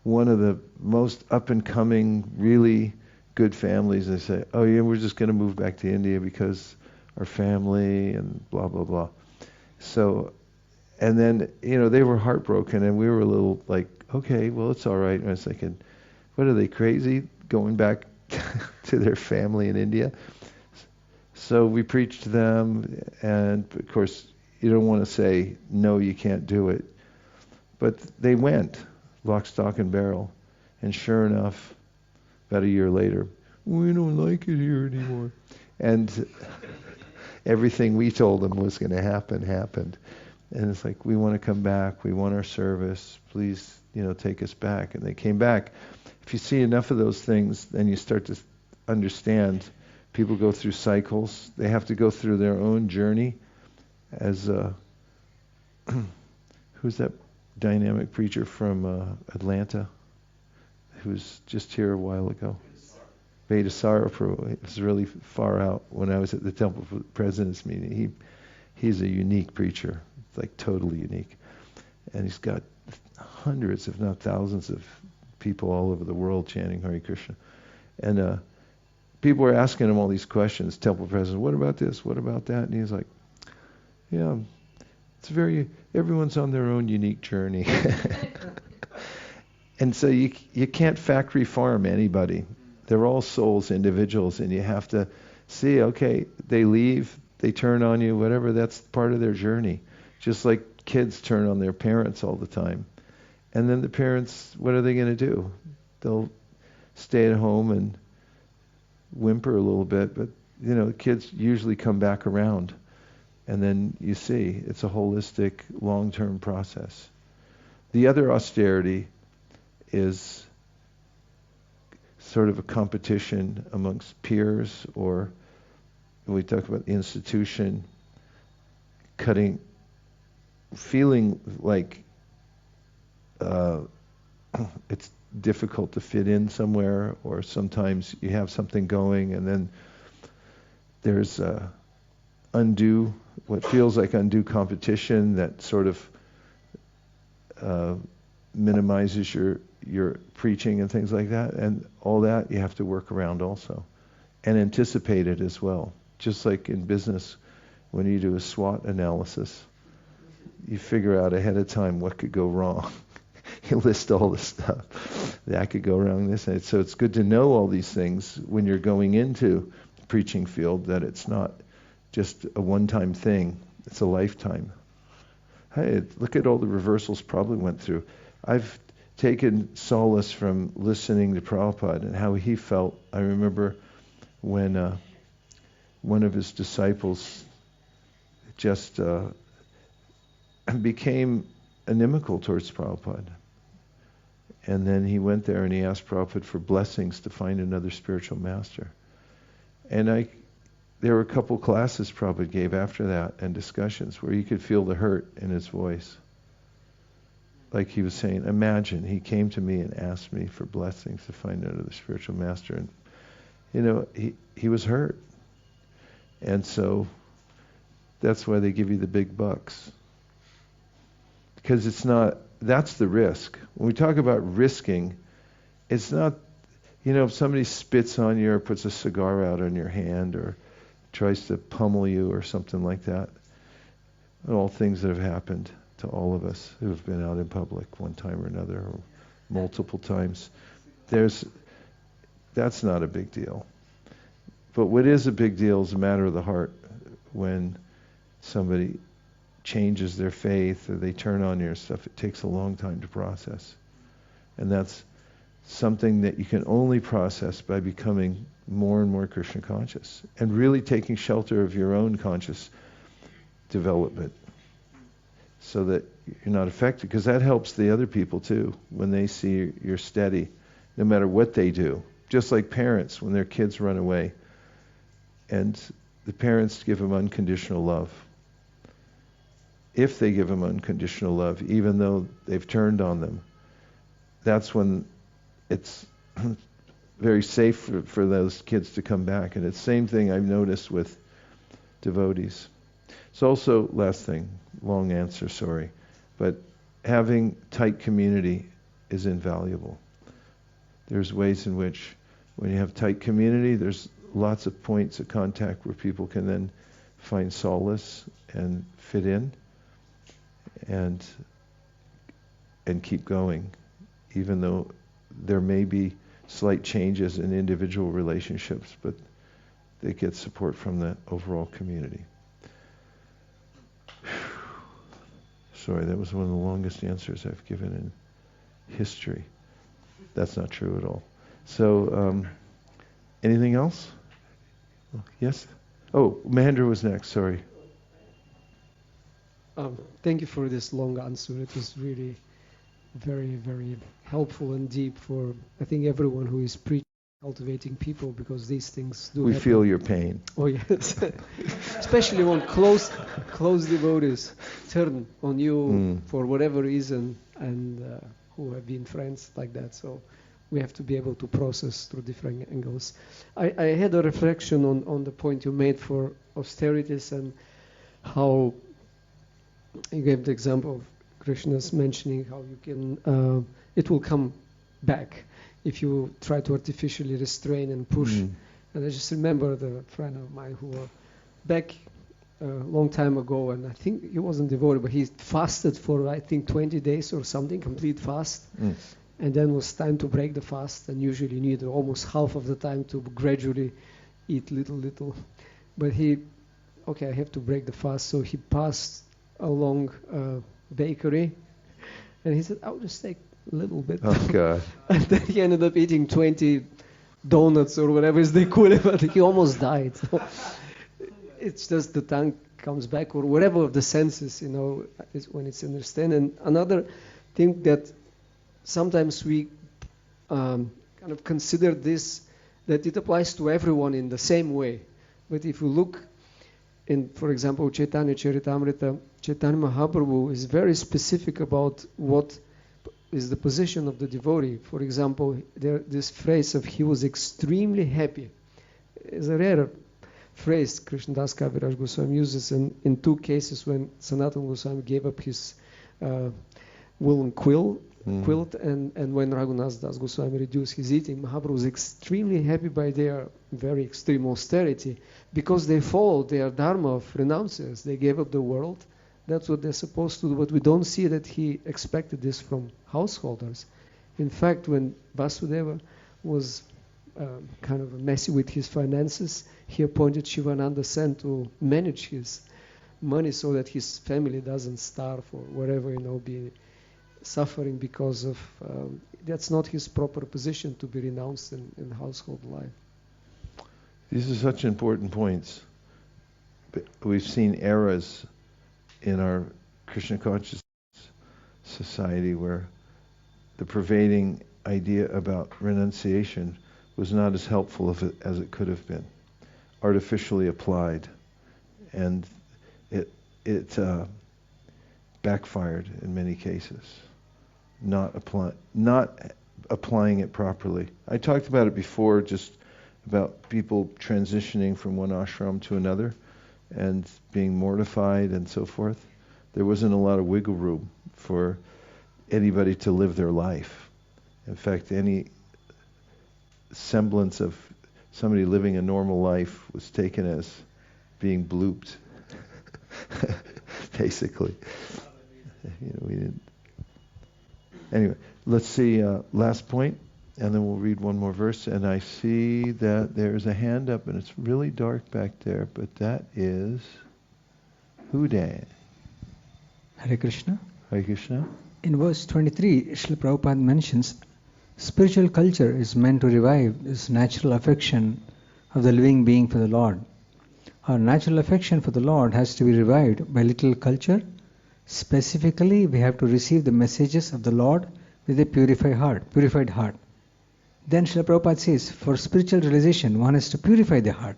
A: one of the most up-and-coming, really good families, they say, oh yeah, we're just going to move back to India because our family and blah, blah, blah. So, and then, they were heartbroken, and we were a little like, okay, well, it's all right. And I was thinking, what are they, crazy, going back to their family in India? So we preached to them, and of course you don't want to say no, you can't do it, but they went lock, stock and barrel, and sure enough, about a year later, we don't like it here anymore, and everything we told them was going to happen happened. And it's like, we want to come back, we want our service, please take us back. And they came back. If you see enough of those things, then you start to understand people go through cycles. They have to go through their own journey. As who's that dynamic preacher from Atlanta who was just here a while ago? Vaiśeṣika Prabhu. It was really far out when I was at the Temple for the President's meeting. He's a unique preacher, like totally unique. And he's got hundreds, if not thousands, of people all over the world chanting Hare Krishna. And people were asking him all these questions, Temple President, what about this, what about that? And he's like, yeah, everyone's on their own unique journey. And so you can't factory farm anybody. They're all souls, individuals, and you have to see, okay, they leave, they turn on you, whatever, that's part of their journey. Just like kids turn on their parents all the time. And then the parents, what are they going to do? They'll stay at home and whimper a little bit, but kids usually come back around. And then you see, it's a holistic, long-term process. The other austerity is sort of a competition amongst peers, or when we talk about the institution, feeling like it's difficult to fit in somewhere, or sometimes you have something going and then there's what feels like undue competition that sort of minimizes your preaching and things like that, and all that you have to work around also, and anticipate it as well. Just like in business, when you do a SWOT analysis, you figure out ahead of time what could go wrong. You list all the stuff that could go wrong. This, and so it's good to know all these things when you're going into the preaching field, that it's not just a one-time thing; it's a lifetime. Hey, look at all the reversals Prabhupada went through. I've taken solace from listening to Prabhupada and how he felt. I remember when one of his disciples just became inimical towards Prabhupada. And then he went there and he asked Prabhupada for blessings to find another spiritual master. And there were a couple classes Prabhupada gave after that and discussions where you could feel the hurt in his voice. Like he was saying, imagine he came to me and asked me for blessings to find another spiritual master. And, he was hurt. And so that's why they give you the big bucks. Because that's the risk. When we talk about risking, it's not, if somebody spits on you or puts a cigar out on your hand or tries to pummel you or something like that, all things that have happened to all of us who have been out in public one time or another or multiple times, that's not a big deal. But what is a big deal is a matter of the heart when somebody changes their faith or they turn on your stuff. It takes a long time to process. And that's something that you can only process by becoming more and more Krishna conscious and really taking shelter of your own conscious development so that you're not affected, because that helps the other people too when they see you're steady no matter what they do. Just like parents when their kids run away and the parents give them unconditional love. If they give them unconditional love, even though they've turned on them, that's when it's very safe for those kids to come back. And it's the same thing I've noticed with devotees. It's also, last thing, long answer, sorry, but having tight community is invaluable. There's ways in which when you have tight community, there's lots of points of contact where people can then find solace and fit in and keep going, even though there may be slight changes in individual relationships, but they get support from the overall community. Sorry, that was one of the longest answers I've given in history. That's not true at all. So, anything else? Yes? Oh, Mahendra was next, sorry.
B: Thank you for this long answer. It was really very, very helpful and deep for, I think, everyone who is preaching, cultivating people, because these things do
A: We
B: happen.
A: feel your pain.
B: Oh, yes. Especially when close devotees turn on you for whatever reason and who have been friends like that. So we have to be able to process through different angles. I had a reflection on the point you made for austerities and how you gave the example of Krishna's mentioning how you can, it will come back if you try to artificially restrain and push. And I just remember the friend of mine who back a long time ago, and I think he wasn't devoted, but he fasted for, I think, 20 days or something, complete fast. And then was time to break the fast, and usually needed almost half of the time to gradually eat little. But I have to break the fast, so he passed along bakery, and he said, I'll just take a little bit.
A: Oh, God.
B: And then he ended up eating 20 donuts or whatever they could, but he almost died. So it's just the tongue comes back, or whatever of the senses, is when it's understand. And another thing that sometimes we kind of consider this, that it applies to everyone in the same way. But if you look in, for example, Chaitanya Charitamrita, Chaitanya Mahaprabhu is very specific about what is the position of the devotee. For example, this phrase of he was extremely happy is a rare phrase Krishnadas Kaviraj Goswami uses in two cases when Sanatana Goswami gave up his woolen quilt and when Raghunath Das Goswami reduced his eating. Mahaprabhu was extremely happy by their very extreme austerity because they followed their dharma of renouncers. They gave up the world. That's what they're supposed to do, but we don't see that he expected this from householders. In fact, when Vasudeva was kind of messy with his finances, he appointed Shivananda Sen to manage his money so that his family doesn't starve or whatever, be suffering because of that's not his proper position to be renounced in household life.
A: These are such important points. We've seen eras in our Krishna consciousness society where the pervading idea about renunciation was not as helpful as it could have been, artificially applied, and it backfired in many cases, not applying it properly. I talked about it before, just about people transitioning from one ashram to another and being mortified and so forth. There wasn't a lot of wiggle room for anybody to live their life. In fact, any semblance of somebody living a normal life was taken as being blooped, basically. We didn't. Anyway, let's see, last point, and then we'll read one more verse. And I see that there's a hand up, and it's really dark back there, but that is Huday.
I: Hare Krishna.
A: Hare Krishna.
I: In verse 23, Srila Prabhupada mentions spiritual culture is meant to revive this natural affection of the living being for the Lord. Our natural affection for the Lord has to be revived by little culture. Specifically, we have to receive the messages of the Lord with a purified heart. Then Srila Prabhupada says, for spiritual realization, one has to purify the heart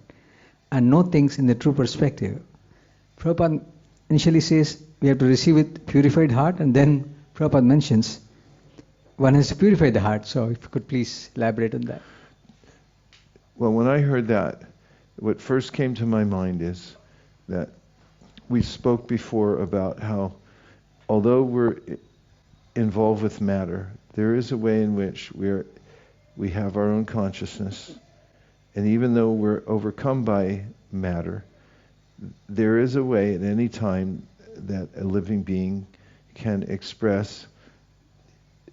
I: and know things in the true perspective. Prabhupada initially says we have to receive with purified heart, and then Prabhupada mentions one has to purify the heart. So if you could please elaborate on that.
A: Well, when I heard that, what first came to my mind is that we spoke before about how, although we're involved with matter, there is a way in which we have our own consciousness, and even though we're overcome by matter, there is a way at any time that a living being can express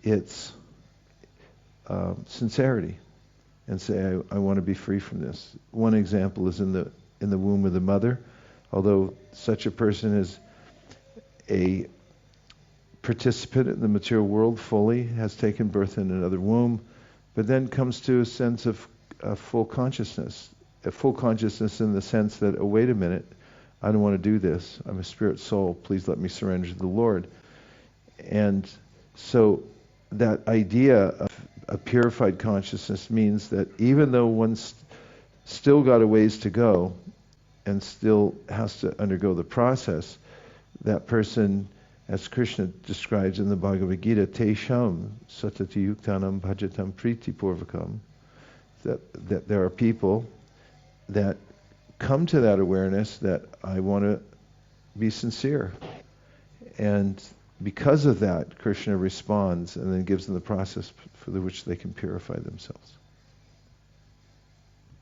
A: its sincerity and say, I want to be free from this. One example is in the womb of the mother. Although such a person is a participant in the material world fully, has taken birth in another womb, but then comes to a sense of full consciousness. A full consciousness in the sense that, oh, wait a minute, I don't want to do this. I'm a spirit soul. Please let me surrender to the Lord. And so that idea of a purified consciousness means that even though one's still got a ways to go and still has to undergo the process, that person, as Krishna describes in the Bhāgavata Gita, Tesham satati yuktanam bhajatam priti purvakam, that there are people that come to that awareness that I want to be sincere. And because of that, Krishna responds and then gives them the process for which they can purify themselves.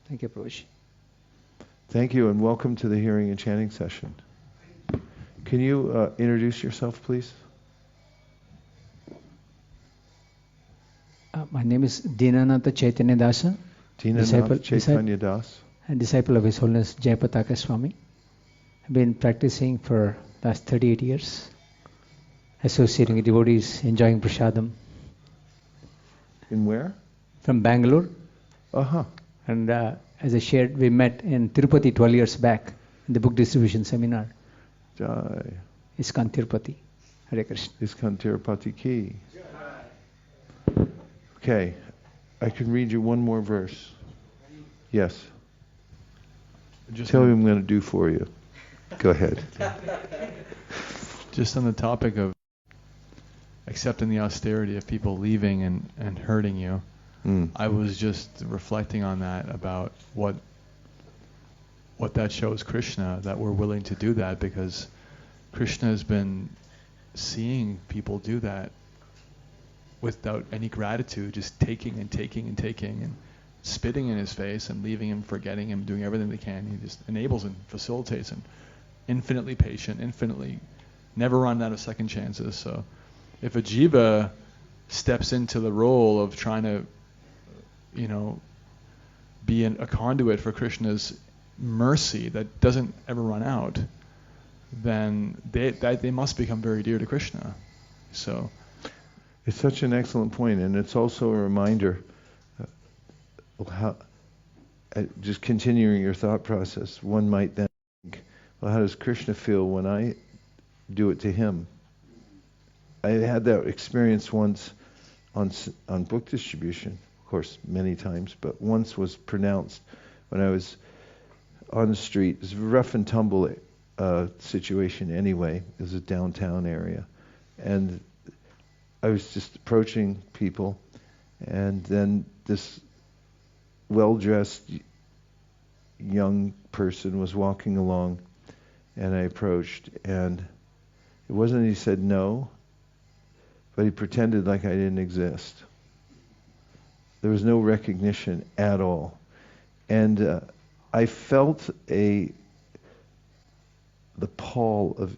I: Thank you, Prabhuji.
A: Thank you, and welcome to the hearing and chanting session. Can you introduce yourself, please?
I: My name is Dinanatha Chaitanya Dāsa.
A: Dinanatha Chaitanya Das.
I: And disciple of His Holiness Jayapataka Swami. I've been practicing for the last 38 years, associating with devotees, enjoying prasadam.
A: In where?
I: From Bangalore.
A: Uh-huh.
I: And as I shared, we met in Tirupati 12 years back in the book distribution seminar.
A: Jai.
I: ISKCON Tirupati. Hare Krishna.
A: ISKCON Tirupati Ki. Okay. I can read you one more verse. Yes. Tell me what I'm going to do for you. Go ahead.
H: Just on the topic of accepting the austerity of people leaving and hurting you, I was just reflecting on that, about what that shows Krishna, that we're willing to do that, because Krishna has been seeing people do that without any gratitude, just taking and taking and taking and spitting in his face and leaving him, forgetting him, doing everything they can. He just enables and facilitates and infinitely patient, infinitely never run out of second chances. So if a jiva steps into the role of trying to, be a conduit for Krishna's mercy that doesn't ever run out, then they must become very dear to Krishna. So
A: it's such an excellent point, and it's also a reminder of just continuing your thought process, one might then think, well, how does Krishna feel when I do it to him? I had that experience once on book distribution, of course, many times, but once was pronounced when I was on the street. It was a rough and tumble situation anyway. It was a downtown area. And I was just approaching people, and then this well-dressed young person was walking along, and I approached, and it wasn't that he said no, but he pretended like I didn't exist. There was no recognition at all. And I felt the pall of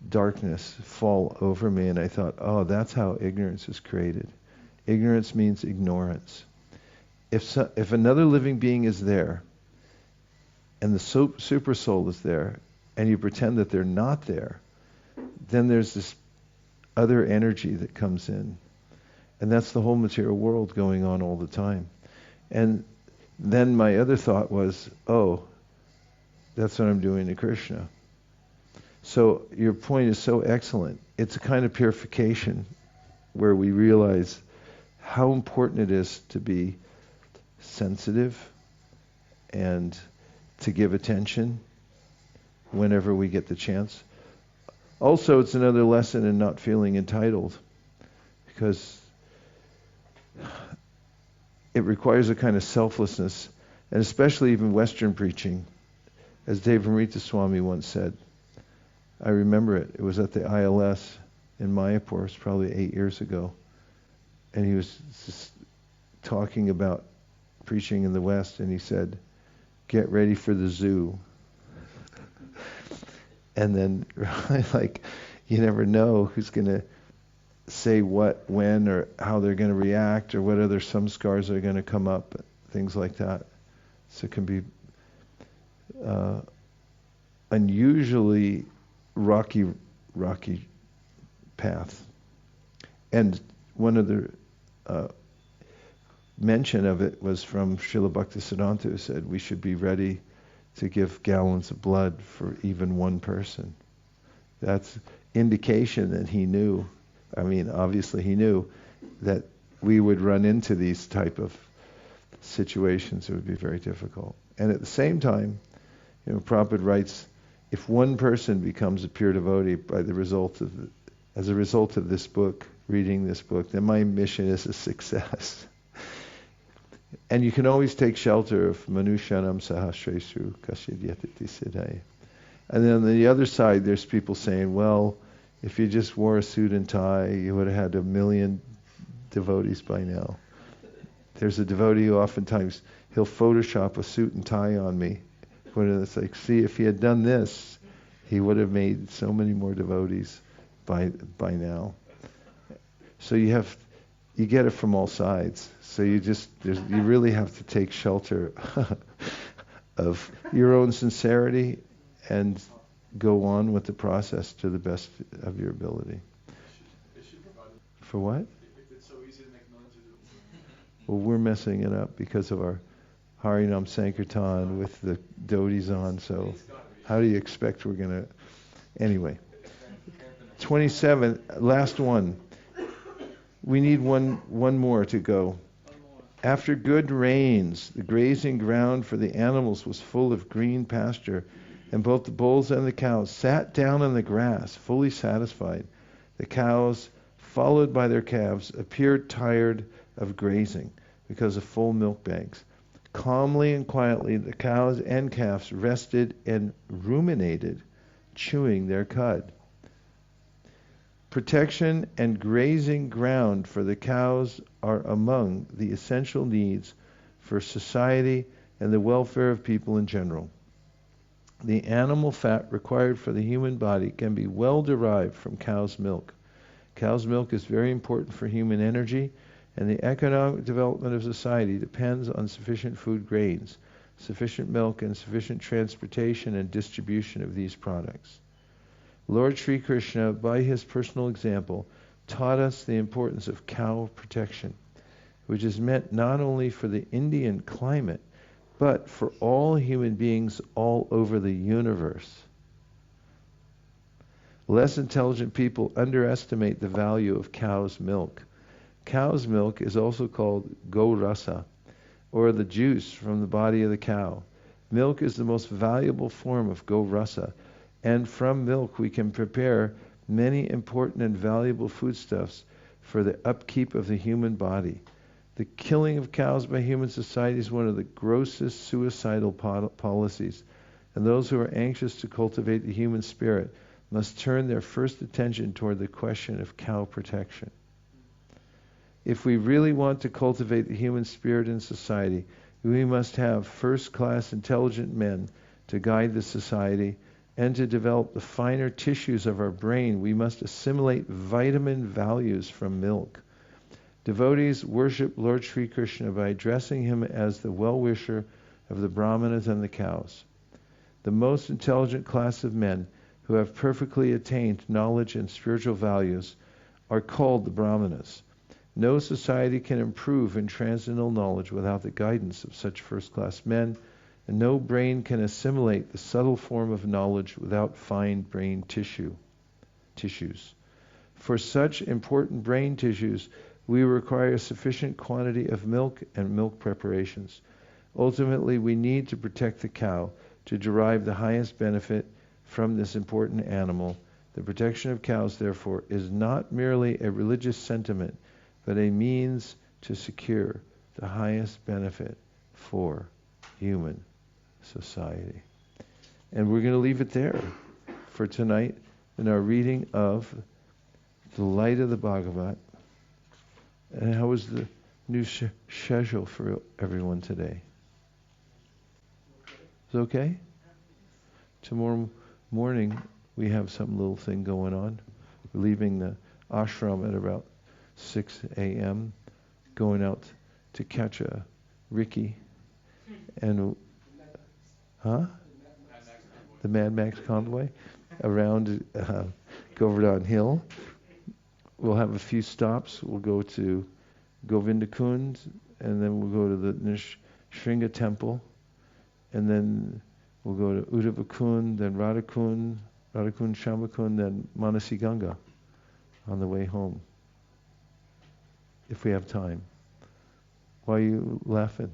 A: darkness fall over me, and I thought, oh, that's how ignorance is created. Ignorance means ignorance. If another living being is there, and the super soul is there, and you pretend that they're not there, then there's this other energy that comes in. And that's the whole material world going on all the time. And then my other thought was, oh, that's what I'm doing to Krishna. So your point is so excellent. It's a kind of purification where we realize how important it is to be sensitive and to give attention whenever we get the chance. Also, it's another lesson in not feeling entitled, because it requires a kind of selflessness, and especially even Western preaching. As Devamrita Swami once said, I remember it. It was at the ILS in Mayapur. It was probably 8 years ago. And he was just talking about preaching in the West, and he said, get ready for the zoo. And then, like, you never know who's going to say what, when, or how they're going to react, or what other samskars are going to come up, things like that. So it can be unusually rocky path. And one of the mention of it was from Srila Bhaktisiddhanta, who said we should be ready to give gallons of blood for even one person. That's indication that he knew. I mean, obviously he knew that we would run into these type of situations. It would be very difficult. And at the same time, Prabhupada writes, if one person becomes a pure devotee as a result of this book, reading this book, then my mission is a success. And you can always take shelter of Manushanam Sahasreshu Kashidyatiti Siddhaya. And then on the other side, there's people saying, well, if you just wore a suit and tie, you would have had 1 million devotees by now. There's a devotee who oftentimes, he'll Photoshop a suit and tie on me. When it's like, see, if he had done this, he would have made so many more devotees by now. So you get it from all sides. So you really have to take shelter of your own sincerity and go on with the process to the best of your ability. For what? If it's so easy to make non-Jews. Well, we're messing it up because of our Harinam Sankirtan with the dhotis on. So how do you expect we're going to... Anyway. 27, last one. We need one more to go. After good rains, the grazing ground for the animals was full of green pasture, and both the bulls and the cows sat down on the grass, fully satisfied. The cows, followed by their calves, appeared tired of grazing because of full milk bags. Calmly and quietly, the cows and calves rested and ruminated, chewing their cud. Protection and grazing ground for the cows are among the essential needs for society and the welfare of people in general. The animal fat required for the human body can be well derived from cow's milk. Cow's milk is very important for human energy, and the economic development of society depends on sufficient food grains, sufficient milk, and sufficient transportation and distribution of these products. Lord Sri Krishna, by his personal example, taught us the importance of cow protection, which is meant not only for the Indian climate, but for all human beings all over the universe. Less intelligent people underestimate the value of cow's milk. Cow's milk is also called go-rasa, or the juice from the body of the cow. Milk is the most valuable form of go-rasa, and from milk we can prepare many important and valuable foodstuffs for the upkeep of the human body. The killing of cows by human society is one of the grossest suicidal policies, and those who are anxious to cultivate the human spirit must turn their first attention toward the question of cow protection. If we really want to cultivate the human spirit in society, we must have first-class intelligent men to guide the society, and to develop the finer tissues of our brain, we must assimilate vitamin values from milk. Devotees worship Lord Sri Krishna by addressing him as the well-wisher of the brahmanas and the cows. The most intelligent class of men who have perfectly attained knowledge and spiritual values are called the brahmanas. No society can improve in transcendental knowledge without the guidance of such first-class men, and no brain can assimilate the subtle form of knowledge without fine brain tissues. For such important brain tissues, we require a sufficient quantity of milk and milk preparations. Ultimately, we need to protect the cow to derive the highest benefit from this important animal. The protection of cows, therefore, is not merely a religious sentiment, but a means to secure the highest benefit for human society. And we're going to leave it there for tonight in our reading of the light of the Bhāgavata. And how was the new schedule for everyone today? Is it okay? Tomorrow morning we have some little thing going on. We're leaving the ashram at about 6 a.m., going out to catch a Ricky and the Mad Max convoy around Govardhana Hill. We'll have a few stops. We'll go to Govindakund, and then we'll go to the Nishringa temple, and then we'll go to Uddhavakund, then Radhakund, Shambhakund, then Manasi Ganga on the way home, if we have time. Why are you laughing?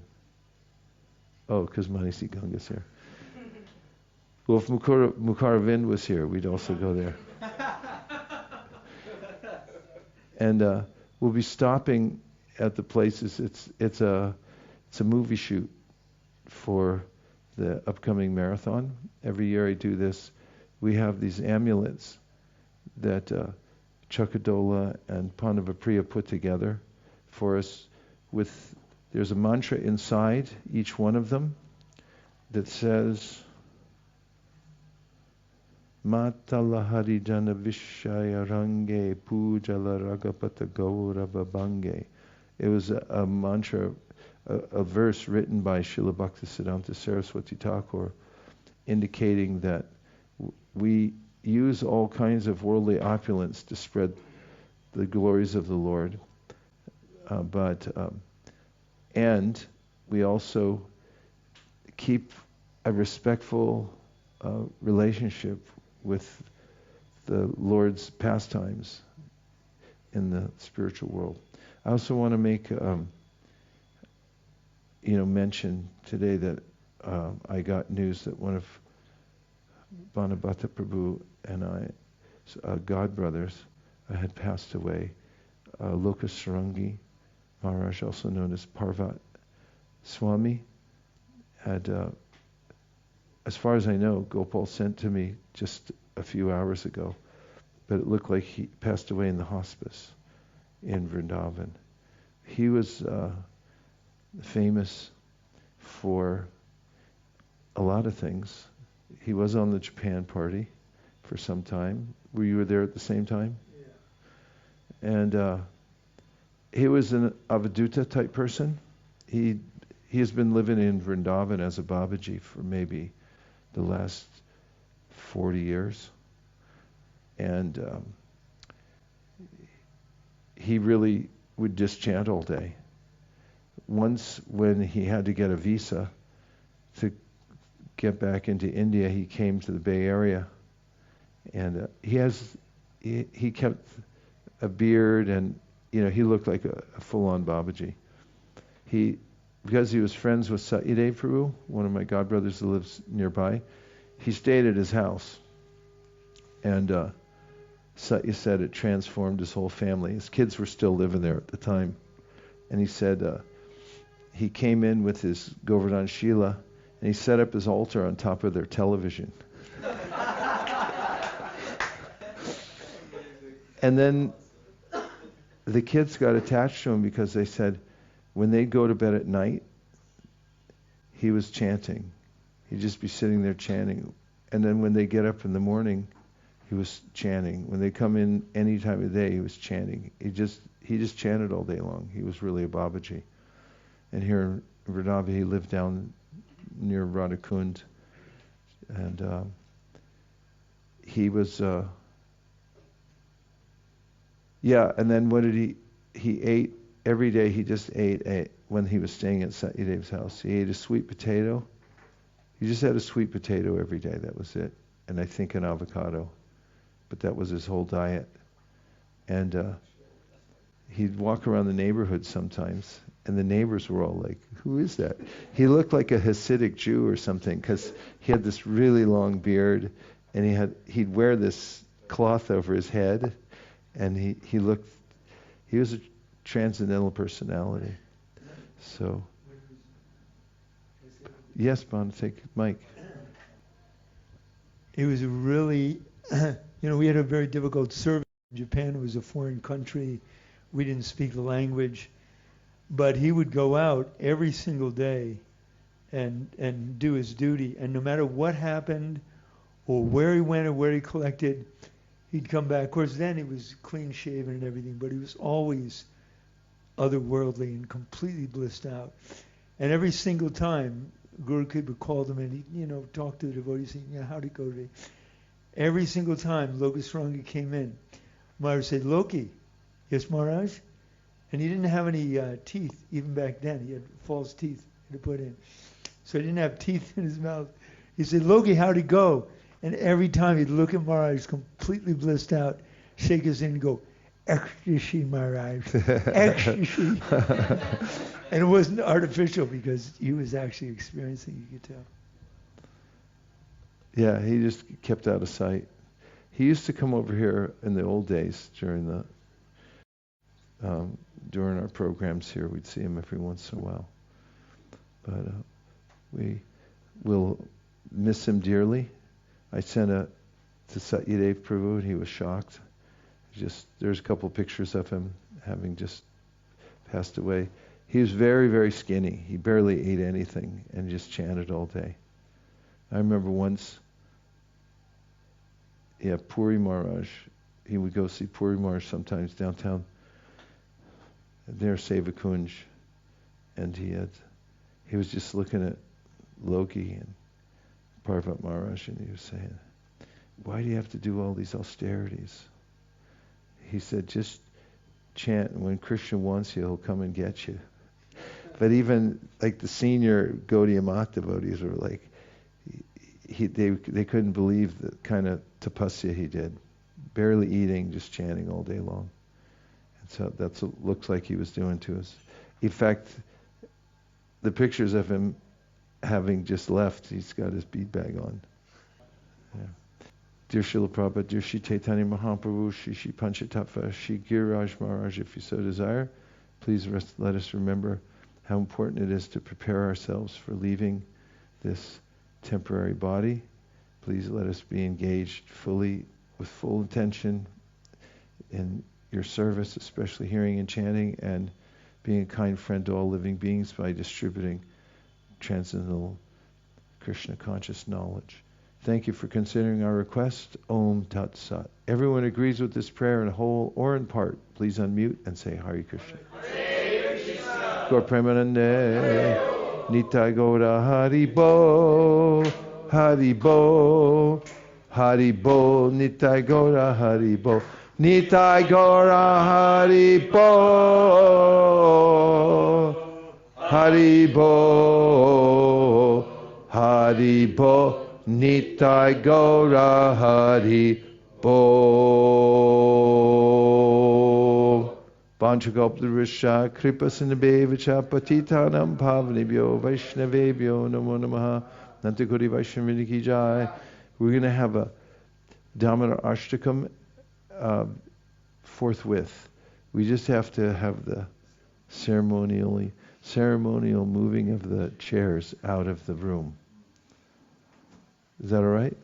A: Oh, because Manasi Ganga's here. Well, if Mukharavind was here, we'd also go there. And we'll be stopping at the places. It's a movie shoot for the upcoming marathon. Every year I do this. We have these amulets that Chakadola and Pandavapriya put together for us. There's a mantra inside each one of them that says, Matala Harijana Vishaya Range Pujala Ragapata Gaurava Bange. It was a mantra, a verse written by Srila Bhaktisiddhanta Saraswati Thakur, indicating that we use all kinds of worldly opulence to spread the glories of the Lord, and we also keep a respectful relationship with the Lord's pastimes in the spiritual world. I also want to make mention today that I got news that one of Bhāgavata Prabhu and I, god brothers, had passed away. Lokasarangi Maharaj, also known as Parvat Swami, had, as far as I know, Gopal sent to me just a few hours ago, but it looked like he passed away in the hospice in Vrindavan. He was famous for a lot of things. He was on the Japan party for some time. Were you there at the same time? Yeah. And he was an Avadhuta type person. He has been living in Vrindavan as a Babaji for maybe the last 40 years. And he really would just chant all day. Once when he had to get a visa to get back into India, he came to the Bay Area, and he kept a beard, and he looked like a full-on Babaji. Because he was friends with Satyadev Prabhu, one of my godbrothers who lives nearby, he stayed at his house, and Satya said it transformed his whole family. His kids were still living there at the time, and he said he came in with his Govardhana Shila, and he set up his altar on top of their television. And then the kids got attached to him because they said when they'd go to bed at night, he was chanting. He'd just be sitting there chanting. And then when they get up in the morning, he was chanting. When they come in any time of day, he was chanting. He just chanted all day long. He was really a Babaji. And here in Vrindavan, he lived down near Radhakund. And he was... and then what did he ate every day. He just ate when he was staying at Satyadev's house. He ate a sweet potato. He just had a sweet potato every day. That was it. And I think an avocado. But that was his whole diet. And he'd walk around the neighborhood sometimes, and the neighbors were all like, "Who is that?" He looked like a Hasidic Jew or something, because he had this really long beard, and he'd wear this cloth over his head, and he was a transcendental personality. So, yes, Bon, take Mike.
D: It was a really, we had a very difficult service. Japan was a foreign country. We didn't speak the language. But he would go out every single day and do his duty. And no matter what happened or where he went or where he collected, he'd come back. Of course, then he was clean shaven and everything, but he was always otherworldly and completely blissed out. And every single time, Guru Kripa called him and he'd, talk to the devotees, saying, how'd it go today? Every single time Lokasranga came in, Maharaj said, "Loki." "Yes, Maharaj?" And he didn't have any teeth, even back then. He had false teeth to put in. So he didn't have teeth in his mouth. He said, "Loki, how'd it go?" And every time he'd look at Maharaj, completely blissed out, shake his hand and go, "Ecstasy, Maharaj, ecstasy." And it wasn't artificial because he was actually experiencing, you could tell.
A: Yeah, he just kept out of sight. He used to come over here in the old days during our programs here. We'd see him every once in a while. But we will miss him dearly. I sent to Satyadev Prabhu, and he was shocked. There's a couple pictures of him having just passed away. He was very, very skinny. He barely ate anything and just chanted all day. I remember once, Puri Maharaj. He would go see Puri Maharaj sometimes downtown. Near Sevakunj, and he was just looking at Loki and Parvat Maharaj, and he was saying, "Why do you have to do all these austerities?" He said, "Just chant, and when Krishna wants you, he'll come and get you." But even like the senior Gaudiya Math devotees were like, they couldn't believe the kind of tapasya he did, barely eating, just chanting all day long. So that's what it looks like he was doing to us. In fact, the pictures of him having just left, he's got his bead bag on. Yeah. Dear Srila Prabhupada, dear Shri Chaitanya Mahaprabhu, Shri Panchatattva, Shri Giriraj Maharaj, if you so desire, please let us remember how important it is to prepare ourselves for leaving this temporary body. Please let us be engaged fully, with full intention in your service, especially hearing and chanting, and being a kind friend to all living beings by distributing transcendental Krishna conscious knowledge. Thank you for considering our request. Om Tat Sat. Everyone agrees with this prayer in whole or in part. Please unmute and say Hare Krishna. Gaur Premanande, Nitai Gaura Hari Bo, Hari Bo, Hari Bo, Nitai Gaura Hari Bo. Nitai Gaura Hari Bo, Hari Bo, Hari Bo, Nitai Gaura Hari Bo. Panchagoptarisha Kripa Sinabevacha Patitanam Pavanibhyo Vaishnavebhyo Namo Namaha Nantakuri Vaishnavini Ki Jai. We're going to have a Damodar Ashtakam forthwith. We just have to have the ceremonial moving of the chairs out of the room. Is that all right?